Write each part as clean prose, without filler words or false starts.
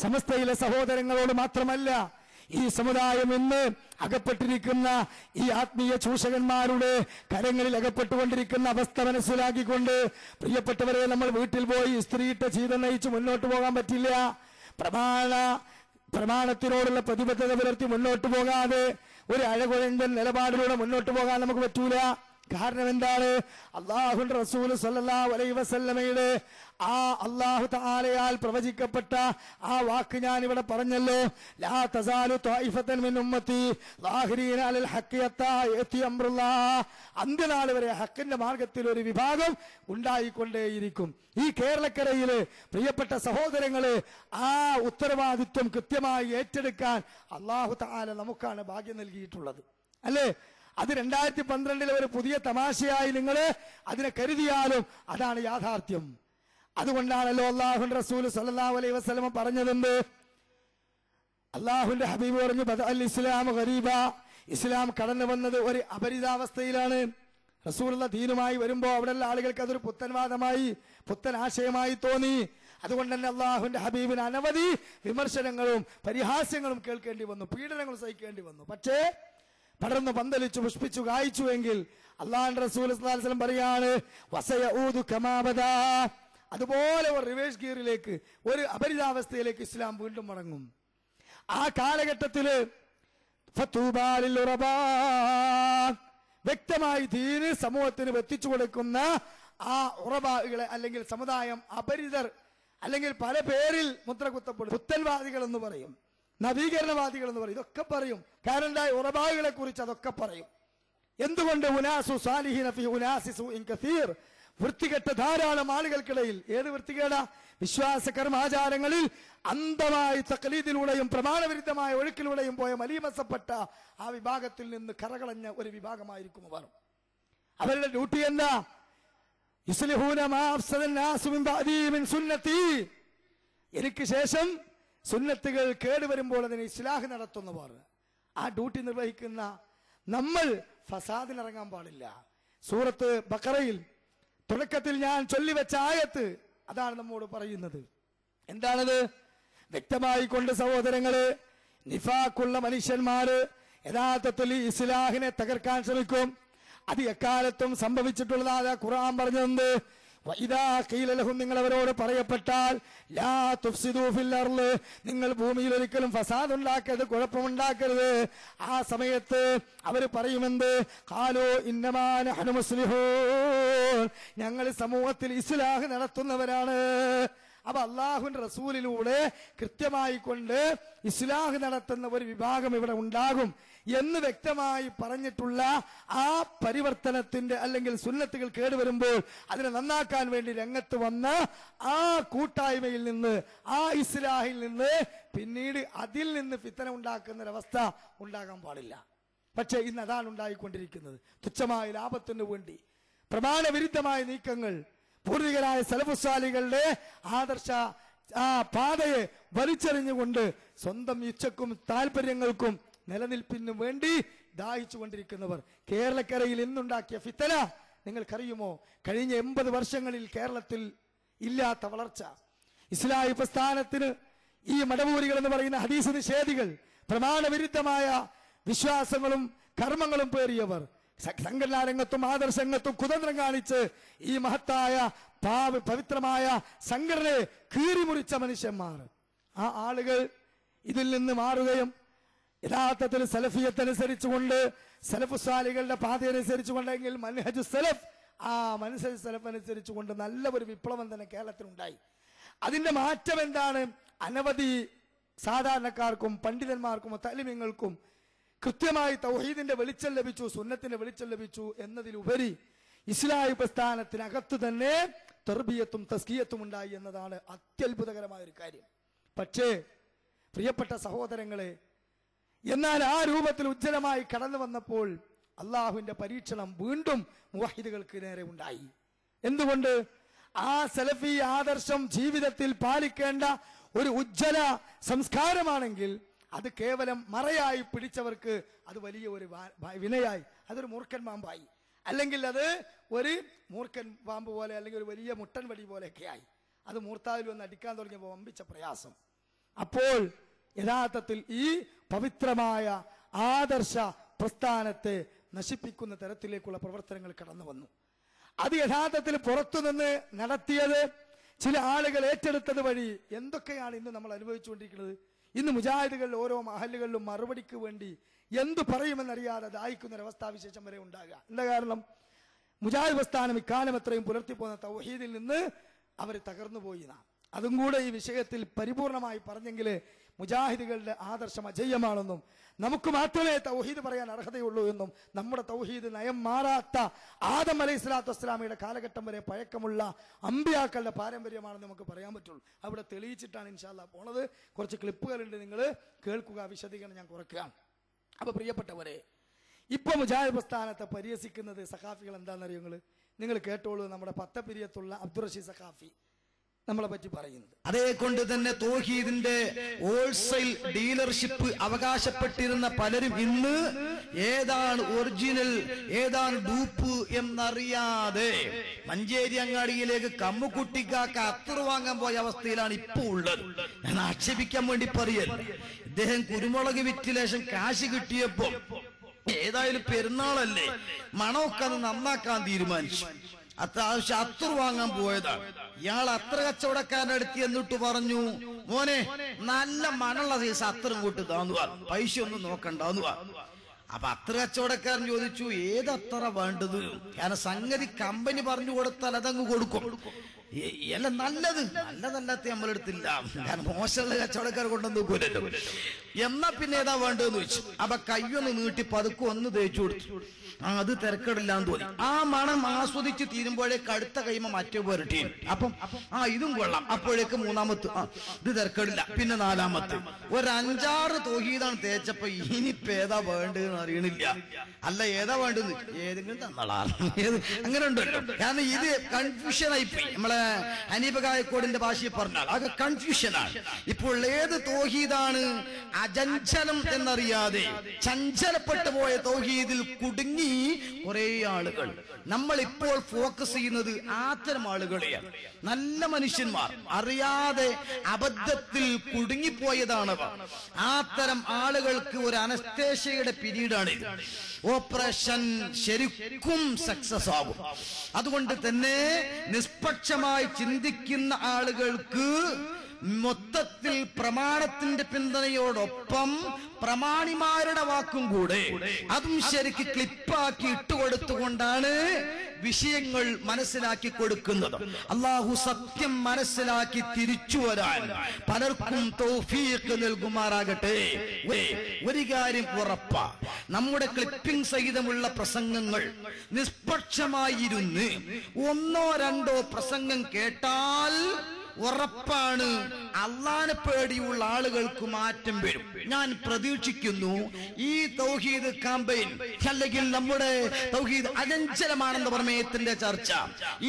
സമസ്തയിലെ സഹോദരങ്ങളോട് മാത്രമല്ല, ഈ സമുദായം ഇന്ന് അകപ്പെട്ടിരിക്കുന്ന ഈ ആത്മീയ ചൂഷകന്മാരുടെ കരങ്ങളിൽ അകപ്പെട്ടുകൊണ്ടിരിക്കുന്ന അവസ്ഥ മനസ്സിലാക്കിക്കൊണ്ട്, പ്രിയപ്പെട്ടവരെ, നമ്മൾ വീട്ടിൽ പോയി സ്ത്രീയിട്ട ചീതം നയിച്ച് മുന്നോട്ട് പോകാൻ പറ്റില്ല. പ്രമാണത്തിനോടുള്ള പ്രതിബദ്ധത പുലർത്തി മുന്നോട്ട് പോകാതെ ഒരു അഴകുഴഞ്ചൻ നിലപാടിലൂടെ മുന്നോട്ട് പോകാൻ നമുക്ക് പറ്റൂല. കാരണം എന്താണ്? അല്ലാഹുവിന്റെ റസൂൽ സല്ലല്ലാഹു അലൈഹി വസല്ലമയുടെ ആ അല്ലാഹു തആലയാൽ പ്രവചിക്കപ്പെട്ട ആ വാക്ക് ഞാൻ ഇവിടെ പറഞ്ഞല്ലോ, ലാ തസാലു ത്വായിഫത്തൻ മിൻ ഉമ്മത്തി ളാഹിരീന അലൽ ഹഖ് ഹത്താ യഅതി അംറുല്ലാഹ്. അന്ത്യനാൾ വരെ ഹക്കിന്റെ മാർഗത്തിൽ ഒരു വിഭാഗം ഉണ്ടായിക്കൊണ്ടേയിരിക്കും. ഈ കേരളക്കരയില് പ്രിയപ്പെട്ട സഹോദരങ്ങള്, ആ ഉത്തരവാദിത്വം കൃത്യമായി ഏറ്റെടുക്കാൻ അല്ലാഹു തആല നമുക്കാണ് ഭാഗ്യം നൽകിയിട്ടുള്ളത്, അല്ലേ? അത് 2012 ഒരു പുതിയ തമാശയായി നിങ്ങൾ അതിനെ കരുതിയാലും അതാണ് യാഥാർത്ഥ്യം. അതുകൊണ്ടാണല്ലോ അല്ലാഹുവിന്റെ റസൂൽ സല്ലല്ലാഹു അലൈഹി വസല്ലം പറഞ്ഞതെന്ത്? അല്ലാഹുവിന്റെ ഹബീബ് പറഞ്ഞു, ബദഅൽ ഇസ്ലാം ഗരീബ, ഇസ്ലാം കടന്നു വന്നത് ഒരു അപരിതാവസ്ഥയിലാണ്. റസൂലുള്ള ദീനുമായി വരുമ്പോൾ അവിടെയുള്ള ആളുകൾക്ക് അതൊരു പുത്തൻവാദമായി, പുത്തൻ ആശയമായി തോന്നി. അതുകൊണ്ട് തന്നെ അല്ലാഹുവിന്റെ ഹബീബിന് അനവധി വിമർശനങ്ങളും പരിഹാസ്യങ്ങളും കേൾക്കേണ്ടി വന്നു, പീഡനങ്ങൾ സഹിക്കേണ്ടി വന്നു. പക്ഷേ പടർന്നു പന്തലിച്ചു പുഷ്പിച്ചു കായ്ച്ചുവെങ്കിൽ അല്ലാഹുവിന്റെ റസൂൽ സല്ലല്ലാഹു അലൈഹി വസല്ലം പറയാണ്, വസയഊദു കമാ ബദാ, അതുപോലെ ഒരു റിവേഴ്സ് ഗിയറിലേക്ക്, ഒരു അപരിതാവസ്ഥയിലേക്ക് ഇസ്ലാം വീണ്ടും മടങ്ങും. ആ കാലഘട്ടത്തില് ഫതൂബാ ലിൽ ഉറബാ, വ്യക്തമായി ദീന് സമൂഹത്തിന് എത്തിച്ചു കൊടുക്കുന്ന ആ ഉറബാകളെ അല്ലെങ്കിൽ സമുദായം, അപരിതർ അല്ലെങ്കിൽ പല പേരിൽ മുദ്ര കുത്തപ്പെടും. പുത്തൻവാദികൾ എന്ന് പറയും, നവീകരണവാദികൾ എന്ന് പറയും, ഇതൊക്കെ പറയും. കാരണം എന്താ? ഉറബാകളെ കുറിച്ച് അതൊക്കെ പറയും. എന്തുകൊണ്ട്? ഉനാസു സാലിഹീന ഫീ ഉനാസി സൂഇൻ കസീർ, വൃത്തികെട്ട ധാരാളം ആളുകൾക്കിടയിൽ. ഏത് വൃത്തികേടാ? വിശ്വാസ കർമാചാരങ്ങളിൽ അന്ധമായി തഖ്ലീദിലൂടെയും പ്രമാണവിരുദ്ധമായ ഒഴുക്കിലൂടെയും പോയ മലീമസപ്പെട്ട ആ വിഭാഗത്തിൽ നിന്ന് കറകളഞ്ഞ ഒരു വിഭാഗമായിരിക്കും അവർ. അവരുടെ ഡ്യൂട്ടി എന്താ? യുസ്ലിഹൂന മാ അഫ്സദൻ നാസു മിൻ ബഅദി മിൻ സുന്നതി, എനിക്ക് ശേഷം സുന്നത്തുകൾ കേടുവരുമ്പോൾ അതിന് ഇസ്ലാഹ് നടത്തുന്നവർ. ആ ഡ്യൂട്ടി നിർവഹിക്കുന്ന നമ്മൾ ഫസാദിനിറങ്ങാൻ പാടില്ല. സൂറത്ത് ബഖറയിൽ തുടക്കത്തിൽ ഞാൻ ചൊല്ലിവെച്ച ആയത്ത് അതാണ് നമ്മോട് പറയുന്നത്. എന്താണത്? വ്യക്തമായി കൊണ്ട് സഹോദരങ്ങള്, നിഫാഖുള്ള മനുഷ്യന്മാര് യഥാർത്ഥത്തിൽ ഇസ്ലാഹിനെ തകർക്കാൻ ശ്രമിക്കും. അത് എക്കാലത്തും സംഭവിച്ചിട്ടുള്ളതാ ഖുർആൻ പറഞ്ഞത്. നിങ്ങൾ അവരോട് പറയപ്പെട്ടാൽ ലാ തുഫ്സിദൂ ഫിൽ അർള്, നിങ്ങൾ ഭൂമിയിൽ ഒരിക്കലും ഫസാദ് ഉണ്ടാക്കരുത്, കുഴപ്പമുണ്ടാക്കരുത്. ആ സമയത്ത് അവർ പറയുമെന്ത്? ഖാലൂ ഇന്നമാ നഹ്നു മുസ്ലിഹൂൻ, ഞങ്ങൾ സമൂഹത്തിൽ ഇസ്ലാഹ് നടത്തുന്നവരാണ്. അപ്പൊ അല്ലാഹുവിന്റെ റസൂലിലൂടെ കൃത്യമായി കൊണ്ട് ഇസ്ലാഹ് നടത്തുന്ന ഒരു വിഭാഗം ഇവിടെ ഉണ്ടാകും എന്ന് വ്യക്തമായി പറഞ്ഞിട്ടുള്ള ആ പരിവർത്തനത്തിന്റെ അല്ലെങ്കിൽ സുന്നത്തുകൾ കേടുവരുമ്പോൾ അതിനെ നന്നാക്കാൻ വേണ്ടി രംഗത്ത് വന്ന ആ കൂട്ടായ്മയിൽ നിന്ന്, ആ ഇസ്ലാഹിൽ നിന്ന് പിന്നീട് അതിൽ നിന്ന് ഫിത്തന ഉണ്ടാക്കുന്നൊരവസ്ഥ ഉണ്ടാകാൻ പാടില്ല. പക്ഷെ ഇന്ന് അതാണ് ഉണ്ടായിക്കൊണ്ടിരിക്കുന്നത്. തുച്ഛമായ ലാഭത്തിന് വേണ്ടി പ്രമാണവിരുദ്ധമായ നീക്കങ്ങൾ, പൂർവികരായ സലഫുസ്സാലികളുടെ ആദർശ ആ പാതയെ വലിച്ചെറിഞ്ഞുകൊണ്ട് സ്വന്തം ഇച്ഛക്കും താല്പര്യങ്ങൾക്കും നിലനിൽപ്പിനും വേണ്ടി ദാഹിച്ചു കൊണ്ടിരിക്കുന്നവർ. കേരളക്കരയിൽ ഇന്നുണ്ടാക്കിയ ഫിത്തന നിങ്ങൾക്കറിയുമോ? കഴിഞ്ഞ 80 വർഷങ്ങളിൽ കേരളത്തിൽ ഇല്ലാത്ത വളർച്ച. ഇസ്ലാഹി പ്രസ്ഥാനത്തിന് ഈ മടവൂരികൾ എന്ന് പറയുന്ന ഹദീസ് നിഷേധികൾ, പ്രമാണവിരുദ്ധമായ വിശ്വാസങ്ങളും കർമ്മങ്ങളും പേറിയവർ, സംഘടനാ രംഗത്തും ആദർശരംഗത്തും കുതന്ത്രം കാണിച്ച് ഈ മഹത്തായ പവിത്രമായ സംഘടനയെ കീറിമുറിച്ച മനുഷ്യന്മാർ, ആ ആളുകൾ ഇതിൽ നിന്ന് മാറുകയും യഥാർത്ഥത്തിൽ സലഫിയത്തനുസരിച്ചുകൊണ്ട്, സലഫുസാലികളുടെ പാതയനുസരിച്ചുകൊണ്ടെങ്കിൽ മൻഹജു സലഫ്, ആ മനസ്സജ് സലഫ് അനുസരിച്ചുകൊണ്ട് നല്ല ഒരു വിപ്ലവം തന്നെ കേരളത്തിലുണ്ടായി. അതിന്റെ മാറ്റം എന്താണ്? അനവധി സാധാരണക്കാർക്കും പണ്ഡിതന്മാർക്കും തഅലിമീങ്ങൾക്കും കൃത്യമായി തൗഹീദിന്റെ വെളിച്ചം ലഭിച്ചു, സുന്നത്തിന്റെ വെളിച്ചം ലഭിച്ചു എന്നതിലുപരി ഇസ്ലാഹി പ്രസ്ഥാനത്തിനകത്ത് തന്നെ തർബിയത്തും തസ്കിയത്തും ഉണ്ടായി എന്നതാണ് അത്യത്ഭുതകരമായ ഒരു കാര്യം. പക്ഷേ പ്രിയപ്പെട്ട സഹോദരങ്ങളെ, എന്നാൽ ആ രൂപത്തിൽ ഉജ്ജ്വലമായി കടന്നു വന്നപ്പോൾ അള്ളാഹുവിന്റെ പരീക്ഷണം വീണ്ടും മുവഹിദുകൾക്ക് നേരെ ഉണ്ടായി. എന്തുകൊണ്ട്? ആ സലഫി ആദർശം ജീവിതത്തിൽ പാലിക്കേണ്ട ഒരു ഉജ്ജ്വല സംസ്കാരമാണെങ്കിൽ അത് കേവലം മറയായി പിടിച്ചവർക്ക് അത് വലിയ ഒരു വിനയായി, അതൊരു മൂർഖൻ പാമ്പായി, അല്ലെങ്കിൽ അത് ഒരു മൂർഖൻ പാമ്പ് പോലെ അല്ലെങ്കിൽ ഒരു വലിയ മുട്ടൻ വടി പോലെയൊക്കെ ആയി. അത് മൂർത്താവിൽ വന്ന് അടിക്കാൻ തുടങ്ങിയപ്പോൾ വമ്പിച്ച പ്രയാസം. അപ്പോൾ യഥാർത്ഥത്തിൽ ഈ പവിത്രമായ ആദർശ പ്രസ്ഥാനത്തെ നശിപ്പിക്കുന്ന തരത്തിലേക്കുള്ള പ്രവർത്തനങ്ങൾ കടന്നു വന്നു. അത് യഥാർത്ഥത്തിൽ പുറത്തുനിന്ന് നടത്തിയത് ചില ആളുകൾ ഏറ്റെടുത്തത് വഴി എന്തൊക്കെയാണ് ഇന്ന് നമ്മൾ അനുഭവിച്ചുകൊണ്ടിരിക്കുന്നത്. ഇന്ന് മുജാഹിദുകളിൽ ഓരോ മഹല്ലുകളിലും മറുപടിക്ക് വേണ്ടി എന്തു പറയുമെന്നറിയാതെ ദാഹിക്കുന്ന ഒരവസ്ഥാവിശേഷം വരെ ഉണ്ടാകുക. എന്താ കാരണം? മുജാഹിദ് പ്രസ്ഥാനം ഇക്കാലം എത്രയും പുലർത്തിപ്പോകുന്ന തൗഹീദിൽ നിന്ന് അവർ തകർന്നു പോയി. അതും കൂടെ ഈ വിഷയത്തിൽ പരിപൂർണമായി പറഞ്ഞെങ്കിൽ മുജാഹിദുകളുടെ ആദർശം അജയ്യമാണെന്നും നമുക്ക് മാത്രമേ തൗഹീദ് പറയാൻ അർഹതയുള്ളൂ എന്നും നമ്മുടെ തൗഹീദ് നയം മാറാത്ത ആദം അലൈഹി സ്വലാത്തു വസ്സലാമയുടെ കാലഘട്ടം വരെ പഴക്കമുള്ള അമ്പിയാക്കളുടെ പാരമ്പര്യമാണെന്ന് നമുക്ക് പറയാൻ പറ്റുള്ളൂ. അവിടെ തെളിയിച്ചിട്ടാണ് ഇൻഷാ അല്ലാഹ് പോണത്. കുറച്ച് ക്ലിപ്പുകളുണ്ട്, നിങ്ങൾ കേൾക്കുക. വിശദീകരണം ഞാൻ കുറയ്ക്കുകയാണ്. അപ്പൊ പ്രിയപ്പെട്ടവരെ, ഇപ്പൊ മുജാഹിദ് പ്രസ്ഥാനത്തെ പരിഹസിക്കുന്നത് സഖാഫികൾ എന്താണെന്നറിയോ? നിങ്ങൾ കേട്ടോളൂ. നമ്മുടെ പത്തപിരിയത്തുള്ള അബ്ദുൾ റഷീദ് സഖാഫി നമ്മളെ പറ്റി പറയുന്നത്. അതേ കൊണ്ട് തന്നെ തൗഹീദിന്റെ ഹോൾസെയിൽ ഡീലർഷിപ്പ് അവകാശപ്പെട്ടിരുന്ന പലരും ഇന്ന് ഏതാണ് ഒറിജിനൽ ഏതാണ് ഡൂപ്പ് എന്നറിയാതെ മഞ്ചേരി അങ്ങാടിയിലേക്ക് കമ്മുക്കുട്ടിക്കാക്ക അത്തർ വാങ്ങാൻ പോയ അവസ്ഥയിലാണ് ഇപ്പൊ ഉള്ളത്. ഞാൻ ആക്ഷേപിക്കാൻ വേണ്ടി പറയല്ല. ഇദ്ദേഹം കുരുമുളക് വിറ്റ് കാശ് കിട്ടിയപ്പോ ഏതായാലും പെരുന്നാളല്ലേ, മണമൊക്കെ അത് നന്നാക്കാൻ തീരുമാനിച്ചു. അത്യാവശ്യം അത്തർ വാങ്ങാൻ പോയതാണ്. ഇയാൾ അത്ര കച്ചവടക്കാരൻ്റെ അടുത്ത് എന്നിട്ട് പറഞ്ഞു, മോനെ നല്ല മണമുള്ള സൈസ് അത്തറും കൂട്ടുതാന്ന് പറഞ്ഞു, പൈസ ഒന്നും നോക്കണ്ടെന്ന് പറഞ്ഞു. അപ്പൊ അത്ര കച്ചവടക്കാരൻ ചോദിച്ചു, ഏത് അത്തറ വേണ്ടത്? കാരണം സംഗതി കമ്പനി പറഞ്ഞു കൊടുത്താൽ അതങ്ങ് കൊടുക്കും. അല്ല നല്ലതല്ലാത്ത നമ്മളെടുത്തില്ല, കാരണം മോശമുള്ള കച്ചവടക്കാർ കൊണ്ടൊന്നും നോക്കൂലല്ലോ. എന്നാ പിന്നെ ഏതാ വേണ്ടതെന്ന് ചോദിച്ചു. അപ്പൊ കയ്യൊന്ന് നീട്ടി പതുക്കെ ഒന്ന് തേച്ചു കൊടുത്തു. അത് തിരക്കടില്ലാന്ന് തോന്നി. ആ മണം ആസ്വദിച്ച് തീരുമ്പോഴേക്ക് അടുത്ത കൈമ മറ്റേ പുരട്ടി. അപ്പം ഇതും കൊള്ളാം. അപ്പോഴേക്ക് മൂന്നാമത്ത് ഇത് തിരക്കടില്ല. പിന്നെ നാലാമത്ത് ഒരു 5-6 തൗഹീദാണ് തേച്ചപ്പോ ഇനിയിപ്പോ ഏതാ വേണ്ടതെന്ന് അറിയണില്ല. അല്ല ഏതാ വേണ്ടത്, ഏതെങ്കിലും തന്നളാ, അങ്ങനെ ഉണ്ടല്ലോ. കാരണം ഇത് കൺഫ്യൂഷൻ ആയിപ്പോയി. നമ്മളെ ഹനീഫ കായക്കോടിന്റെ ഭാഷയിൽ പറഞ്ഞാൽ അത് കൺഫ്യൂഷനാണ്. ഇപ്പോൾ ഏത് തൗഹീദാണ് അചഞ്ചലം എന്നറിയാതെ ചഞ്ചലപ്പെട്ടു പോയ തൗഹീദിൽ കുടുങ്ങി കുറെ ആളുകൾ. നമ്മൾ ഇപ്പോൾ ഫോക്കസ് ചെയ്യുന്നത് അത്തരം ആളുകളെയാണ്. നല്ല മനുഷ്യന്മാർ അറിയാതെ അബദ്ധത്തിൽ കുടുങ്ങിപ്പോയതാണ്. അത്തരം ആളുകൾക്ക് ഒരു അനസ്തേഷ്യയുടെ പീരീഡാണ്. ഓപ്പറേഷൻ ശരിക്കും സക്സസ് ആകും. അതുകൊണ്ട് തന്നെ നിഷ്പക്ഷമായി ചിന്തിക്കുന്ന ആളുകൾക്ക് മൊത്തത്തിൽ പ്രമാണത്തിന്റെ പിന്തുണയോടൊപ്പം പ്രമാണിമാരുടെ വാക്കും കൂടെ അതും ശരിക്ക് ക്ലിപ്പാക്കി ഇട്ടുകൊടുത്തുകൊണ്ടാണ് വിഷയങ്ങൾ മനസ്സിലാക്കി കൊടുക്കുന്നത്. അള്ളാഹു സത്യം മനസ്സിലാക്കി തിരിച്ചു വരാൻ പലർക്കും തൗഫീഖ് നൽകുമാറാകട്ടെ. ഒരു കാര്യം ഉറപ്പാ, നമ്മുടെ ക്ലിപ്പിംഗ് സഹിതമുള്ള പ്രസംഗങ്ങൾ നിഷ്പക്ഷമായിരുന്ന് 1-2 പ്രസംഗം കേട്ടാൽ ഉറപ്പാണ് അള്ളാനെ പേടിയുള്ള ആളുകൾക്ക് മാറ്റം വരും. ഞാൻ പ്രതീക്ഷിക്കുന്നു ഈ തൗഹീദ് കാമ്പയിൻ അല്ലെങ്കിൽ നമ്മുടെ തൗഹീദ് അചഞ്ചലമാണെന്ന പ്രമേയത്തിന്റെ ചർച്ച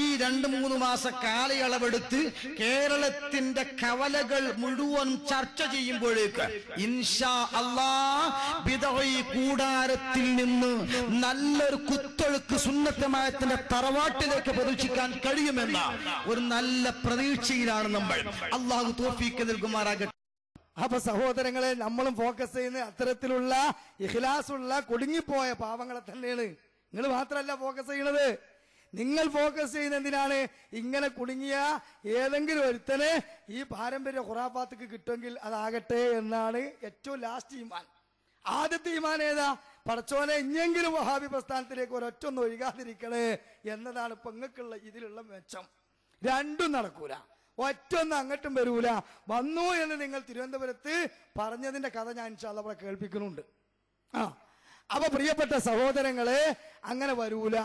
ഈ 2-3 മാസ കാലയളവെടുത്ത് കേരളത്തിന്റെ കവലകൾ മുഴുവൻ ചർച്ച ചെയ്യുമ്പോഴേക്ക് ഇൻഷാ അല്ലാഹ് ബിദ്അഈ കൂടാരത്തിൽ നിന്ന് നല്ലൊരു കുത്തൊഴുക്ക് സുന്നത്തമായത്തിന്റെ തറവാട്ടിലേക്ക് പ്രതീക്ഷിക്കാൻ കഴിയുമെന്ന ഒരു നല്ല പ്രതീക്ഷയിലാണ് നമ്മൾ. അല്ലാഹു തൗഫീഖ് നൽകുമാറാകട്ടെ. അപ്പൊ സഹോദരങ്ങളെ, നമ്മളും ഫോക്കസ് ചെയ്യുന്ന അത്തരത്തിലുള്ള ഇഖ്ലാസുള്ള കുടുങ്ങിപ്പോയ പാവങ്ങളെ തന്നെയാണ്. നിങ്ങൾ മാത്രമല്ല ഫോക്കസ് ചെയ്യണത്. നിങ്ങൾ ഫോക്കസ് ചെയ്യുന്ന എന്തിനാണ്? ഇങ്ങനെ കുടുങ്ങിയ ഏതെങ്കിലും ഒരുത്തന് ഈ പാരമ്പര്യ ഖുറാഫാത്ക്ക് കിട്ടുമെങ്കിൽ അതാകട്ടെ എന്നാണ് ഏറ്റവും ലാസ്റ്റ് ഈമാൻ. ആദ്യത്തെ ഈമാൻ ഏതാ? പടച്ചോനെ ഇനിയെങ്കിലും വഹാബി പ്രസ്ഥാനത്തിലേക്ക് ഒരൊറ്റൊന്നും ഒഴുകാതിരിക്കണേ എന്നതാണ് ഇപ്പൊ നിങ്ങൾക്കുള്ള ഇതിലുള്ള മെച്ചം. രണ്ടും നടക്കൂല, ഒറ്റൊന്നും അങ്ങോട്ടും വരൂല. വന്നു എന്ന് നിങ്ങൾ തിരുവനന്തപുരത്ത് പറഞ്ഞതിന്റെ കഥ ഞാൻ ഇൻഷാ അല്ലാഹ് ഇവിടെ കേൾപ്പിക്കുന്നുണ്ട്. അപ്പൊ പ്രിയപ്പെട്ട സഹോദരങ്ങളെ, അങ്ങനെ വരൂല.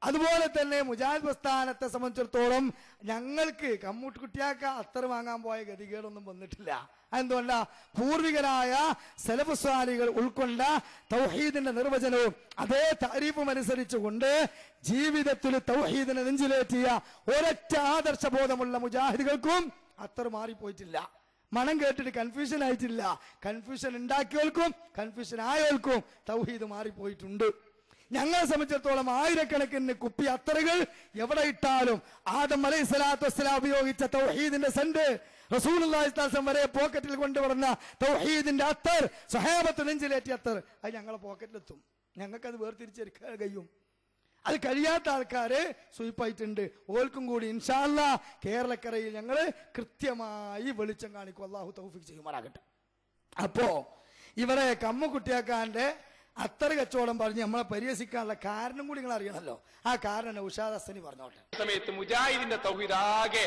അതുപോലെ തന്നെ മുജാഹിദ് പ്രസ്ഥാനത്തെ സംബന്ധിച്ചിടത്തോളം ഞങ്ങൾക്ക് കമ്മൂട്ടുകുട്ടിയാക്ക അത്തർ വാങ്ങാൻ പോയ ഗതികേടൊന്നും വന്നിട്ടില്ല. എന്തുകൊണ്ടാ? പൂർവികരായ സലഫ് സ്വാലികൾ ഉൾക്കൊണ്ട തൗഹീദിന്റെ നിർവചനവും അതേ താരീഫും അനുസരിച്ചുകൊണ്ട് ജീവിതത്തിൽ തൗഹീദിനെ നെഞ്ചിലേറ്റിയ ഒരൊറ്റ ആദർശബോധമുള്ള മുജാഹിദുകൾക്കും അത്തർ മാറിപ്പോയിട്ടില്ല. മണം കേട്ടിട്ട് കൺഫ്യൂഷൻ ആയിട്ടില്ല. കൺഫ്യൂഷൻ ഉണ്ടാക്കിയവർക്കും കൺഫ്യൂഷൻ ആയവർക്കും തൗഹീദ് മാറിപ്പോയിട്ടുണ്ട്. ഞങ്ങളെ സംബന്ധിച്ചിടത്തോളം ആയിരക്കണക്കിന് കുപ്പി അത്തറുകൾ എവിടെ ഇട്ടാലും ആദം അലൈഹി സ്വലാത്തു വസ്സലാം ഉപയോഗിച്ച തൗഹീദിന്റെ സെന്റ്, റസൂലുള്ളാഹി സ്വല്ലല്ലാഹു അലൈഹി വസല്ലം വരെ പോക്കറ്റിൽ കൊണ്ടുവരുന്ന തൗഹീദിന്റെ അത്തർ, സ്വഹാബത്ത് നെഞ്ചിലേറ്റിയ അത്തർ, അത് ഞങ്ങളെ പോക്കറ്റിലെത്തും. ഞങ്ങൾക്കത് വേർതിരിച്ചെടുക്കാൻ കഴിയും. അത് കഴിയാത്ത ആൾക്കാര് സ്വീപ്പായിട്ടുണ്ട്. ഓൽക്കും കൂടി ഇൻഷാ അല്ലാഹ് കേരളക്കരയിൽ ഞങ്ങൾ കൃത്യമായി വെളിച്ചം കാണിക്കും. അല്ലാഹു തൗഫീഖ് ചെയ്യുമാറാകട്ടെ. അപ്പോ ഇവിടെ കമ്മുകുട്ടിയാക്കാന്റെ അത്തറ് കച്ചവടം പറഞ്ഞ് നമ്മളെ പരിഹസിക്കാനുള്ള കാരണം കൂടി നിങ്ങൾ അറിയണമല്ലോ. ആ കാരണം നൗഷാദ് ഹസനി പറഞ്ഞോട്ടെ. സമയത്ത് മുജാഹിദിന്റെ തൗഹീദ് ആകെ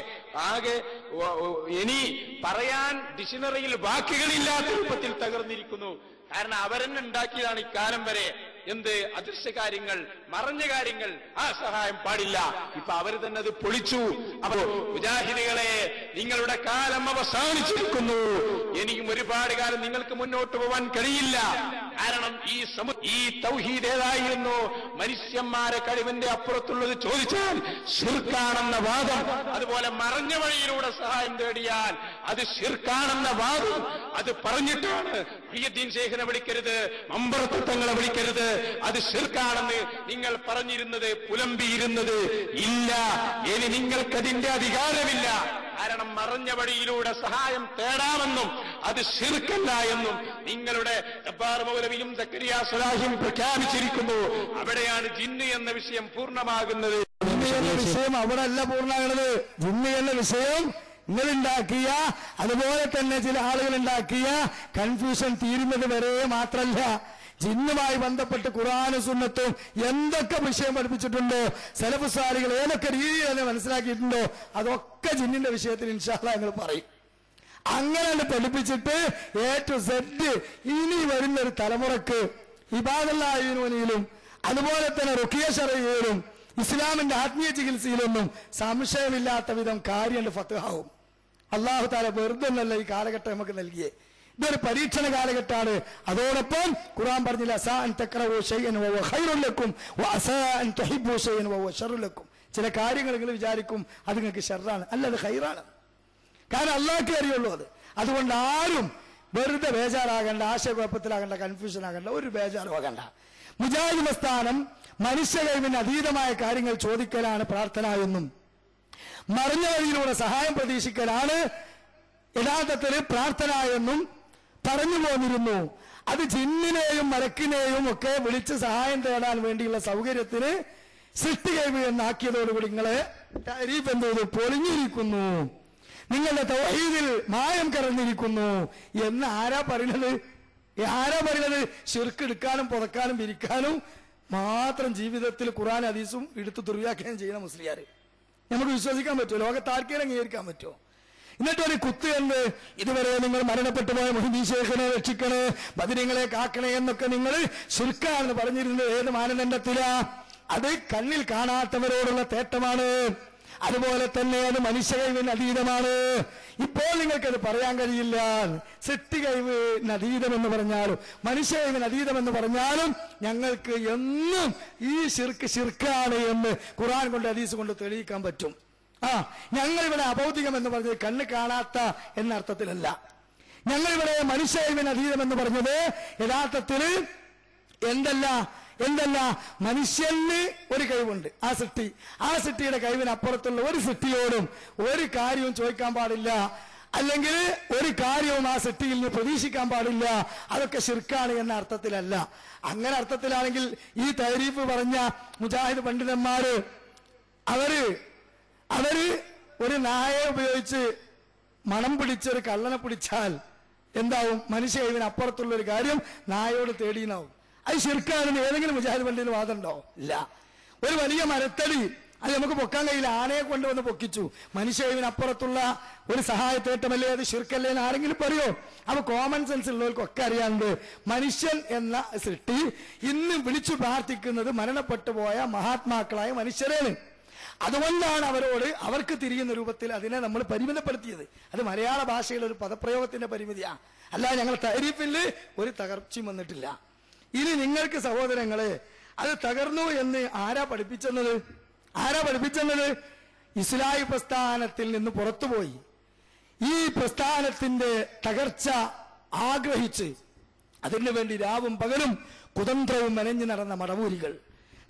ഇനി പറയാൻ ഡിക്ഷണറിയിൽ വാക്കുകളില്ലാത്ത രൂപത്തിൽ തകർന്നിരിക്കുന്നു. കാരണം അവരെന്നെ ഉണ്ടാക്കിയതാണ് ഇക്കാലം വരെ. എന്ത് അദൃശ്യ കാര്യങ്ങൾ, മറഞ്ഞ കാര്യങ്ങൾ, ആ സഹായം പാടില്ല. ഇപ്പൊ അവര് തന്നെ അത് പൊളിച്ചു. അപ്പോ മുജാഹിദികളെ, നിങ്ങളുടെ കാലം അവസാനിച്ചിരിക്കുന്നു. ഇനിയും ഒരുപാട് കാലം നിങ്ങൾക്ക് മുന്നോട്ട് പോവാൻ കഴിയില്ല. കാരണം ഈ തൗഹീദ് ഏതായിരുന്നു? മനുഷ്യന്മാരെ കഴിവിന്റെ അപ്പുറത്തുള്ളത് ചോദിച്ചാൽ ശിർക്കാണെന്ന വാദം, അതുപോലെ മറഞ്ഞ വഴിയിലൂടെ സഹായം തേടിയാൽ അത് ശിർക്കാണെന്ന വാദം, അത് പറഞ്ഞിട്ടാണ് മുഹ്യിദ്ദീൻ ശൈഖിനെ വിളിക്കരുത്, മമ്പറത്തങ്ങളെ വിളിക്കരുത്, അത് ശിർക്കാണെന്ന് നിങ്ങൾ പറഞ്ഞിരുന്നത്, പുലമ്പിയിരുന്നത്. ഇല്ല, ഇനി നിങ്ങൾക്കതിന്റെ അധികാരമില്ല. കാരണം മറഞ്ഞ വഴിയിലൂടെ സഹായം തേടാമെന്നും അത് ശിർക്കല്ല എന്നും നിങ്ങളുടെ ജബ്ബാർ മൗലവിയും സക്കരിയ സ്വലാഹിയും പ്രഖ്യാപിച്ചിരിക്കുന്നു. അവിടെയാണ് ജിന്ന് എന്ന വിഷയം പൂർണ്ണമാകുന്നത്. ജിന്ന് എന്ന വിഷയം അവിടെ അല്ല പൂർണ്ണമാകുന്നത്. ജിന്ന് എന്ന വിഷയം നിങ്ങളുണ്ടാക്കിയ, അതുപോലെ തന്നെ ചില ആളുകൾ ഉണ്ടാക്കിയ കൺഫ്യൂഷൻ തീരുന്നത് വരെ മാത്രമല്ല, ജിന്നുമായി ബന്ധപ്പെട്ട് ഖുർആനും സുന്നത്തും എന്തൊക്കെ വിഷയം പഠിപ്പിച്ചിട്ടുണ്ടോ, സലഫ് സാലികൾ ഏതൊക്കെ രീതിയിൽ തന്നെ മനസ്സിലാക്കിയിട്ടുണ്ടോ, അതൊക്കെ ജിന്നിന്റെ വിഷയത്തിൽ ഇൻഷാ അല്ലാഹ് ഞങ്ങൾ പറയും. അങ്ങനെ പഠിപ്പിച്ചിട്ട് എ ടു സെഡ് ഇനി വരുന്നൊരു തലമുറക്ക് ഇബാദത്തുൽ അതുപോലെ തന്നെ റുഖിയ ശർഈയിലും ഇസ്ലാമിന്റെ ആത്മീയ ചികിത്സയിലൊന്നും സംശയമില്ലാത്ത വിധം കാര്യം ഫത്ഹാവും. അല്ലാഹു തആല വെറുതെ നല്ല ഈ കാലഘട്ടം നമുക്ക് നൽകിയേ. ഇതൊരു പരീക്ഷണ കാലഘട്ടമാണ്. അതോടൊപ്പം ഖുർആൻ പറഞ്ഞില്ല, അസാ അൻ തക്റഹു ശൈഅൻ വഹുവ ഖൈറുൻ ലക്കും വഅസാ അൻ തുഹിബ്ബു ശൈഅൻ വഹുവ ശർറുൻ ലക്കും. ചില കാര്യങ്ങൾ നിങ്ങൾ വിചാരിക്കും അത് നിങ്ങൾക്ക് ഷർറാണ്, അല്ല അത് ഖൈറാണ്. കാരണം അല്ലാഹുക്കേ അറിയുള്ളൂ അത്. അതുകൊണ്ട് ആരും വെറുതെ ബേജാറാകണ്ട, ആശയക്കുഴപ്പത്തിലാകണ്ട, കൺഫ്യൂഷൻ ആകണ്ട, ഒരു ബേജാറും ആകണ്ട. മുജാഹിദ് പ്രസ്ഥാനം മനുഷ്യ കഴിവിന് അതീതമായ കാര്യങ്ങൾ ചോദിക്കലാണ് പ്രാർത്ഥന എന്നും, മറിഞ്ഞ വഴിയിലൂടെ സഹായം പ്രതീക്ഷിക്കലാണ് യഥാർത്ഥത്തിൽ പ്രാർത്ഥന എന്നും പറഞ്ഞു പോന്നിരുന്നു. അത് ജിന്നിനെയും മലക്കിനെയും ഒക്കെ വിളിച്ച് സഹായം തേടാൻ വേണ്ടിയുള്ള സൗകര്യത്തിന് സൃഷ്ടി കഴിവ് എന്നാക്കിയതോടുകൂടി നിങ്ങളെ താരീഫ് എന്ത് ചെയ്തു? പൊളിഞ്ഞിരിക്കുന്നു, നിങ്ങളുടെ തൗഹീദിൽ മായം കറന്നിരിക്കുന്നു എന്ന് ആരാ പറയുന്നത്? ശിർക്ക് എടുക്കാനും പുതക്കാനും വിരിക്കാനും മാത്രം ജീവിതത്തിൽ ഖുർആൻ ഹദീസും എടുത്ത് ദുർവ്യാഖ്യാനം ചെയ്യുന്ന മുസ്ലിയാര് നമുക്ക് വിശ്വസിക്കാൻ പറ്റുമോ? ലോകത്ത് ആർക്കെങ്കിലും അംഗീകരിക്കാൻ പറ്റുമോ? എന്നിട്ടൊരു കുത്ത് എന്ത്, ഇതുവരെ നിങ്ങൾ മരണപ്പെട്ടു പോയ മുഹ്യിദ്ദീൻ ശൈഖിനെ രക്ഷിക്കണേ, ബദരീങ്ങളെ കാക്കണേ എന്നൊക്കെ നിങ്ങൾ ശിർക്കാണെന്ന് പറഞ്ഞിരുന്നത് ഏത് മാനദണ്ഡത്തിലാ? അത് കണ്ണിൽ കാണാത്തവരോടുള്ള തേട്ടമാണ്. അതുപോലെ തന്നെ അത് മനുഷ്യ കഴിവിന് അതീതമാണ്. ഇപ്പോൾ നിങ്ങൾക്കത് പറയാൻ കഴിയില്ല. സൃഷ്ടി കഴിവിന് അതീതമെന്ന് പറഞ്ഞാലും മനുഷ്യ കഴിവിന് അതീതമെന്ന് പറഞ്ഞാലും ഞങ്ങൾക്ക് എന്നും ഈ ശിർക്കാണ് എന്ന് ഖുർആൻ കൊണ്ട് ഹദീസ് കൊണ്ട് തെളിയിക്കാൻ പറ്റും. ഞങ്ങളിവിടെ അഭൗതികം എന്ന് പറഞ്ഞത് കണ്ണ് കാണാത്ത എന്ന അർത്ഥത്തിലല്ല. ഞങ്ങളിവിടെ മനുഷ്യ കഴിവിന് അതീതം എന്ന് പറഞ്ഞത് യഥാർത്ഥത്തിൽ എന്തല്ല മനുഷ്യന് ഒരു കഴിവുണ്ട്, ആ സൃഷ്ടിയുടെ കഴിവിനപ്പുറത്തുള്ള ഒരു സൃഷ്ടിയോടും ഒരു കാര്യവും ചോദിക്കാൻ പാടില്ല, അല്ലെങ്കിൽ ഒരു കാര്യവും ആ സൃഷ്ടിയിൽ നിന്ന് പ്രതീക്ഷിക്കാൻ പാടില്ല. അതൊക്കെ ശിർക്കാണ് എന്ന അർത്ഥത്തിലല്ല. അങ്ങനെ അർത്ഥത്തിലാണെങ്കിൽ ഈ തരീഫ് പറഞ്ഞ മുജാഹിദ് പണ്ഡിതന്മാര് അവര് ഒരു നായയെ ഉപയോഗിച്ച് മണം പിടിച്ചൊരു കള്ളനെ പിടിച്ചാൽ എന്താവും? മനുഷ്യ കഴിവിന് അപ്പുറത്തുള്ള ഒരു കാര്യം നായയോട് തേടിയെന്നാവും. അത് ശിർക്കാണെന്ന് ഏതെങ്കിലും മുജാഹിദ് പണ്ഡിതന് വാദമുണ്ടോ? ഇല്ല. ഒരു വലിയ മരത്തടി അത് നമുക്ക് പൊക്കാൻ കഴിയില്ല, ആനയെ കൊണ്ടുവന്ന് പൊക്കിച്ചു. മനുഷ്യ കഴിവിനപ്പുറത്തുള്ള ഒരു സഹായത്തേട്ടമല്ലേ അത് ശിർക്കല്ലേ എന്ന് ആരെങ്കിലും പറയോ? അപ്പൊ കോമൺ സെൻസ് ഉള്ളവർക്കൊക്കെ അറിയാണ്ട് മനുഷ്യൻ എന്ന സൃഷ്ടി ഇന്ന് വിളിച്ചു പ്രാർത്ഥിക്കുന്നത് മരണപ്പെട്ടു പോയ മഹാത്മാക്കളായ മനുഷ്യരാണ്. അതുകൊണ്ടാണ് അവർക്ക് തിരിയുന്ന രൂപത്തിൽ അതിനെ നമ്മൾ പരിമിതപ്പെടുത്തിയത്. അത് മലയാള ഭാഷയിലെ ഒരു പദപ്രയോഗത്തിന്റെ പരിമിതിയാ, അല്ല ഞങ്ങൾ തരീഫിൽ ഒരു തകർച്ചയും വന്നിട്ടില്ല. ഇനി നിങ്ങൾക്ക് സഹോദരങ്ങളെ അത് തകർന്നു എന്ന് ആരാ പഠിപ്പിച്ചെന്നത്? ഇസ്ലാഹി പ്രസ്ഥാനത്തിൽ നിന്ന് പുറത്തുപോയി ഈ പ്രസ്ഥാനത്തിന്റെ തകർച്ച ആഗ്രഹിച്ച് അതിനു വേണ്ടി രാവും പകലും കുതന്ത്രവും മെനഞ്ഞു നടന്ന മടവൂരികൾ